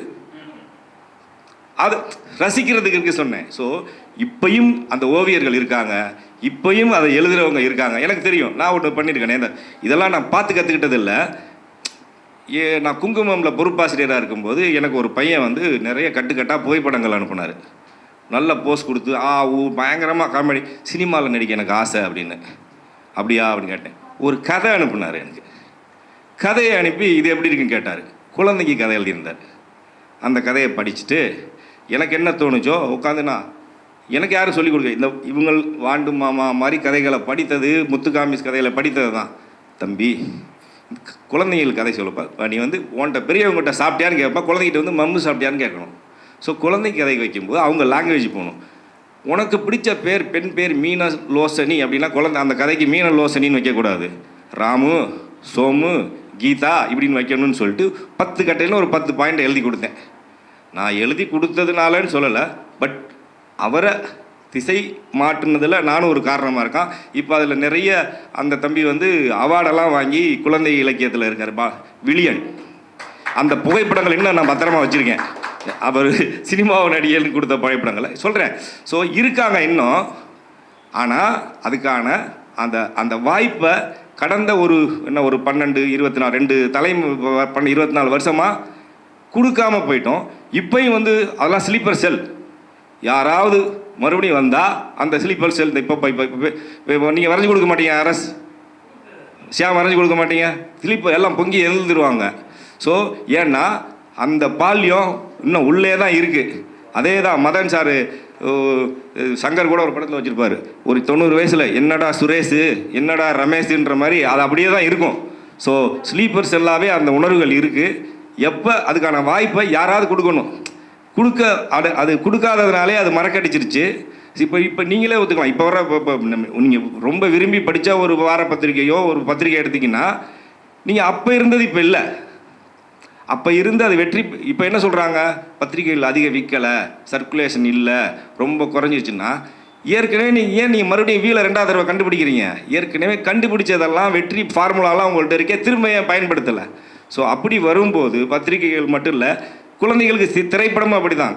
Speaker 2: அது ரசிக்கிறதுக்கு இருக்கு சொன்னேன். ஸோ இப்பையும் அந்த ஓவியர்கள் இருக்காங்க, இப்பையும் அதை எழுதுகிறவங்க இருக்காங்க. எனக்கு தெரியும், நான் ஒன்று பண்ணியிருக்கேன். இதெல்லாம் நான் பார்த்து கற்றுக்கிட்டது இல்லை. நான் குங்குமமில் பொறுப்பாசிரியராக இருக்கும்போது எனக்கு ஒரு பையன் நிறைய கட்டுக்கட்டாக புகைப்படங்கள் அனுப்புனார். நல்ல போஸ் கொடுத்து பயங்கரமாக காமெடி, சினிமாவில் நடிக்க எனக்கு ஆசை அப்படின்னு. அப்படியா அப்படின்னு கேட்டேன். ஒரு கதை அனுப்புனார் எனக்கு. கதையை அனுப்பி இது எப்படி இருக்குன்னு கேட்டார். குழந்தைக்கு கதை எழுதியிருந்தார். அந்த கதையை படிச்சுட்டு எனக்கு என்ன தோணுச்சோ உட்காந்து எனக்கு யாரும் சொல்லிக் கொடுக்க, இவங்க வாண்டு மாமா மாதிரி கதைகளை படித்தது, முத்துகாமிஸ் கதைகளை படித்தது தான். தம்பி, குழந்தைங்களுக்கு கதை சொல்லப்பா, நீ உன்கிட்ட பெரியவங்ககிட்ட சாப்பிட்டியான்னு கேட்பா, குழந்தைகிட்ட மம்மு சாப்பிட்டியான்னு கேட்கணும். ஸோ குழந்தைக்கு கதை வைக்கும்போது அவங்க லாங்குவேஜ் போகணும். உனக்கு பிடிச்ச பெண் பேர் மீன லோசனி அப்படின்னா குழந்தை அந்த கதைக்கு மீன லோசனின்னு வைக்கக்கூடாது, ராமு, சோமு, கீதா இப்படின்னு வைக்கணும்னு சொல்லிட்டு 10 கட்டையில் ஒரு 10 பாயிண்ட் எழுதி கொடுத்தேன். நான் எழுதி கொடுத்ததுனாலன்னு சொல்லலை, பட் அவரை திசை மாற்றினதில் நானும் ஒரு காரணமாக இருக்கான். இப்போ அதில் நிறைய அந்த தம்பி அவார்டெல்லாம் வாங்கி குழந்தை இலக்கியத்தில் இருக்கார், வில்லியன். அந்த புகைப்படங்கள் இன்னும் நான் பத்திரமா வச்சுருக்கேன். அவர் சினிமாவை நடிகர்களுக்கு கொடுத்த புகைப்படங்களை சொல்கிறேன். ஸோ இருக்காங்க இன்னும். ஆனால் அதுக்கான அந்த வாய்ப்பை கடந்த ஒரு 12, 24 24 வருஷமாக கொடுக்காம போயிட்டோம். இப்போயும் அதெல்லாம் ஸ்லீப்பர் செல். யாராவது மறுபடியும் வந்தால் அந்த ஸ்லீப்பர் செல் இப்போ நீங்கள் வரைஞ்சி கொடுக்க மாட்டீங்க, அரசு ஷியாம் வரைஞ்சி கொடுக்க மாட்டீங்க, ஸ்லீப்பர் எல்லாம் பொங்கி எழுந்துருவாங்க. ஸோ ஏன்னா அந்த பால்யம் இன்னும் உள்ளே தான் இருக்குது. அதே தான் மதன் சார், சங்கர் கூட ஒரு படத்தில் வச்சுருப்பார், ஒரு 90 வயசில் என்னடா சுரேஷு, என்னடா ரமேஷுன்ற மாதிரி அது அப்படியே தான் இருக்கும். ஸோ ஸ்லீப்பர் செல்லாகவே அந்த உணர்வுகள் இருக்குது. எப்போ அதுக்கான வாய்ப்பை யாராவது கொடுக்கணும், அது கொடுக்காததுனாலே அது மறக்கடிச்சிருச்சு. இப்போ நீங்களே ஒத்துக்கலாம். இப்போ வர நீங்கள் ரொம்ப விரும்பி படித்தா ஒரு வார பத்திரிகையோ ஒரு பத்திரிகை எடுத்திங்கன்னா நீங்கள் அப்போ இருந்தது இப்போ இல்லை. அப்போ இருந்து அது வெற்றி. இப்போ என்ன சொல்கிறாங்க, பத்திரிகைகள் அதிக விற்கலை, சர்க்குலேஷன் இல்லை, ரொம்ப குறைஞ்சிருச்சுன்னா, ஏற்கனவே நீங்கள் மறுபடியும் வீலை 2வது தடவை கண்டுபிடிக்கிறீங்க? ஏற்கனவே கண்டுபிடிச்சதெல்லாம் வெற்றி ஃபார்முலாலாம் உங்கள்கிட்ட இருக்கே, திரும்ப ஏன் பயன்படுத்தலை? ஸோ அப்படி வரும்போது பத்திரிகைகள் மட்டும் இல்லை, குழந்தைங்களுக்கு திரைப்படமும் அப்படி தான்.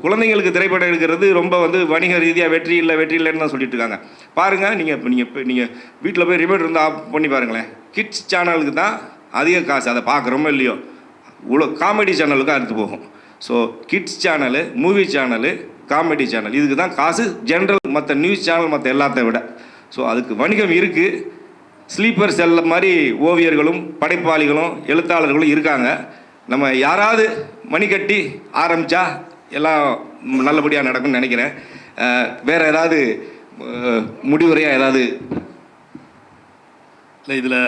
Speaker 2: குழந்தைங்களுக்கு திரைப்படம் எடுக்கிறது ரொம்ப வணிக ரீதியாக வெற்றி இல்லைன்னு தான் சொல்லிட்டு இருக்காங்க. பாருங்கள், நீங்கள் வீட்டில் போய் ரிமோட் இருந்தால் ஆஃப் பண்ணி பாருங்களேன். கிட்ஸ் சேனலுக்கு தான் அதிக காசு, அதை பார்க்குறோமோ இல்லையோ. காமெடி சேனலுக்கு அடுத்து போகும். So kids channel, movie channel, comedy channel, இதுக்கு தான் காசு ஜென்ரல் மற்ற நியூஸ் சேனல் மற்ற எல்லாத்த விட. ஸோ அதுக்கு வணிகம் இருக்குது. ஸ்லீப்பர் செல்ல மாதிரி ஓவியர்களும் படைப்பாளிகளும் எழுத்தாளர்களும் இருக்காங்க. நம்ம யாராவது மணி கட்டி ஆரம்பித்தா எல்லாம் நல்லபடியாக நடக்கும்னு நினைக்கிறேன். வேறு ஏதாவது முடிவுரையாக ஏதாவது?
Speaker 5: இல்லை, இதில்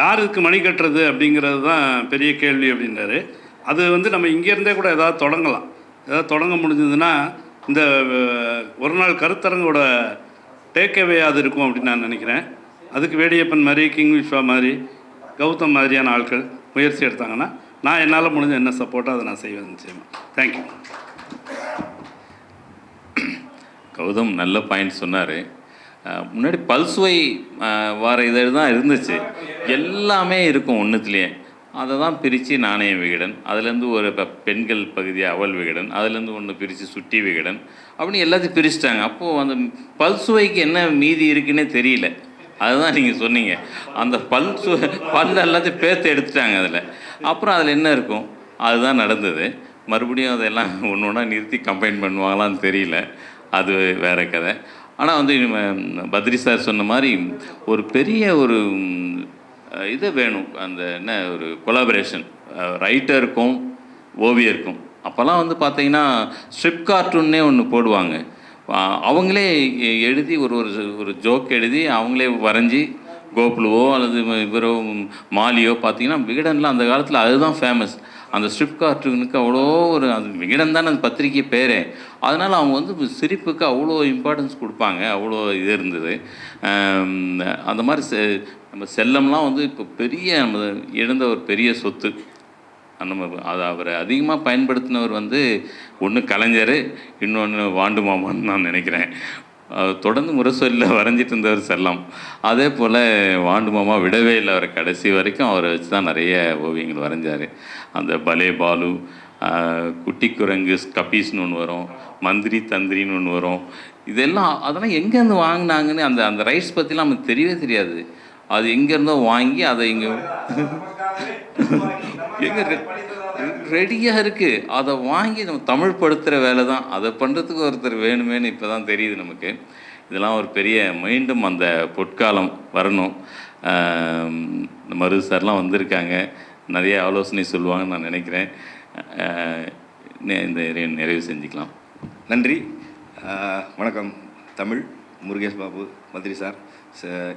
Speaker 5: யாருக்கு மணி கட்டுறது அப்படிங்கிறது தான் பெரிய கேள்வி அப்படின்றாரு. அது நம்ம இங்கேருந்தே கூட ஏதாவது தொடங்கலாம். ஏதாவது தொடங்க முடிஞ்சதுன்னா இந்த ஒரு நாள் கருத்தரங்கோட டேக்அவே அது இருக்கும் அப்படின்னு நான் நினைக்கிறேன். அதுக்கு வேடியப்பன் மாதிரி, கிங் விஸ்வா மாதிரி, கௌதம் மாதிரியான ஆட்கள் முயற்சி எடுத்தாங்கன்னா நான் என்னால் முடிஞ்ச என்ன சப்போர்ட்டோ அதை நான் செய்வேன் நிச்சயமாக. தேங்க்யூ.
Speaker 3: கௌதம் நல்ல பாயிண்ட் சொன்னார். முன்னாடி பல்சுவை வார இதழ் தான் இருந்துச்சு, எல்லாமே இருக்கும் ஒன்றுத்துலேயே. அதை தான் பிரித்து நாணய விகடன், அதுலேருந்து ஒரு பெண்கள் பகுதி அவள் விகடன், அதுலேருந்து ஒன்று பிரித்து சுட்டி விகடன் அப்படின்னு எல்லாத்தையும் பிரிச்சுட்டாங்க. அப்போது அந்த பல்சுவைக்கு என்ன மீதி இருக்குன்னே தெரியல. அதுதான் நீங்கள் சொன்னீங்க, அந்த பல் எல்லாத்தையும் பேர்த்து எடுத்துட்டாங்க அதில். அப்புறம் அதில் என்ன இருக்கும், அதுதான் நடந்தது. மறுபடியும் அதெல்லாம் ஒன்று ஒன்றா நிறுத்தி கம்பைன் பண்ணுவாங்களான்னு தெரியல, அது வேறு கதை. ஆனால் பத்ரி சார் சொன்ன மாதிரி ஒரு பெரிய ஒரு இது வேணும், அந்த என்ன ஒரு கொலாபரேஷன் ரைட்டருக்கும் ஓவியருக்கும். அப்போல்லாம் பார்த்தீங்கன்னா ஸ்ட்ரிப் கார்ட்டூன்னே ஒன்று போடுவாங்க. அவங்களே எழுதி ஒரு ஜோக் எழுதி அவங்களே வரைஞ்சி, கோகுலுவோ அல்லது இவரோ மாலியோ பார்த்தீங்கன்னா விகடனில் அந்த காலத்தில் அதுதான் ஃபேமஸ். அந்த ஸ்ட்ரிப் கார்ட்டூனுக்கு அவ்வளோ அது விகடன் தான் அந்த பத்திரிக்கை பேரே. அதனால் அவங்க சிரிப்புக்கு அவ்வளோ இம்பார்ட்டன்ஸ் கொடுப்பாங்க, அவ்வளோ இது இருந்தது. அந்த மாதிரி நம்ம செல்லம்லாம் இப்போ பெரிய நம்ம இழந்த ஒரு பெரிய சொத்து. அதை அவரை அதிகமாக பயன்படுத்தினவர் ஒன்று கலைஞர், இன்னொன்று வாண்டு மாமான்னு நான் நினைக்கிறேன். தொடர்ந்து முரசொலியில் வரைஞ்சிட்டு இருந்தவர் செல்லம். அதே போல் வாண்டு மாமா விடவே இல்லை, அவரை கடைசி வரைக்கும் அவரை வச்சு தான் நிறைய ஓவியங்கள் வரைஞ்சார். அந்த பலே பாலு, குட்டி குரங்கு கபீஸ்னு ஒன்று வரும், மந்திரி தந்திரின்னு ஒன்று வரும். அதெல்லாம் எங்கேருந்து வாங்கினாங்கன்னு அந்த ரைட்ஸ் பற்றிலாம் நமக்கு தெரியவே தெரியாது. அது எங்கேருந்தோ வாங்கி அதை எங்கே ரெடியாக இருக்குது, அதை வாங்கி நம்ம தமிழ் படுத்துகிற வேலை தான். அதை பண்ணுறதுக்கு ஒருத்தர் வேணுமேனு இப்போ தான் தெரியுது நமக்கு. இதெல்லாம் ஒரு பெரிய மீண்டும் அந்த பொற்காலம் வரணும். மருது சார்லாம் வந்திருக்காங்க, நிறைய ஆலோசனை சொல்லுவாங்கன்னு நான் நினைக்கிறேன். இந்த நிறைவு செஞ்சுக்கலாம்.
Speaker 2: நன்றி. வணக்கம் தமிழ். முருகேஷ் பாபு, மந்திரி சார்.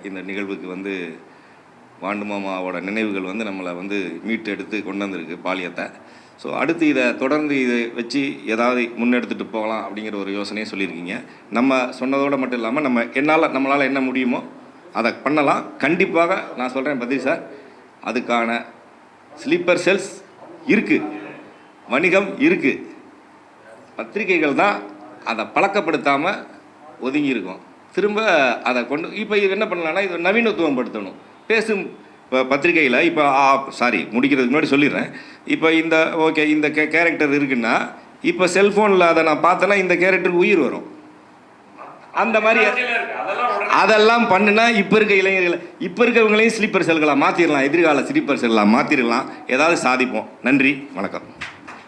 Speaker 2: இந்த நிகழ்வுக்கு வாண்டு மாமாவோட நினைவுகள் நம்மளை மீட்டு எடுத்து கொண்டு வந்திருக்கு பாலியத்தை. ஸோ அடுத்து இதை தொடர்ந்து இதை வச்சு ஏதாவது முன்னெடுத்துட்டு போகலாம் அப்படிங்கிற ஒரு யோசனையை சொல்லியிருக்கீங்க. நம்ம சொன்னதோடு மட்டும் இல்லாமல் நம்மளால் என்ன முடியுமோ அதை பண்ணலாம். கண்டிப்பாக நான் சொல்கிறேன் பத்ரி சார், அதுக்கான ஸ்லீப்பர் செல்ஸ் இருக்குது, வணிகம் இருக்குது. பத்திரிகைகள் தான் அதை பழக்கப்படுத்தாமல் ஒதுங்கி இருக்கும். திரும்ப அதை இப்போ இது என்ன பண்ணலான்னா, இது நவீனத்துவம் படுத்தணும். பேசும் பத்திரிகையில் இப்போ முடிக்கிறதுக்கு முன்னாடி சொல்லிடுறேன். இப்போ இந்த கேரக்டர் இருக்குன்னா, இப்போ செல்ஃபோனில் அதை நான் பார்த்தேன்னா இந்த கேரக்டருக்கு உயிர் வரும். அந்த மாதிரி அதெல்லாம் பண்ணுனா இப்போ இருக்க இளைஞர்களை, இப்போ இருக்கவங்களையும் ஸ்லீப்பர் செல்களாக மாற்றிடலாம், எதிர்கால ஸ்லீப்பர் செல்களாக மாற்றிடலாம். ஏதாவது சாதிப்போம். நன்றி, வணக்கம்.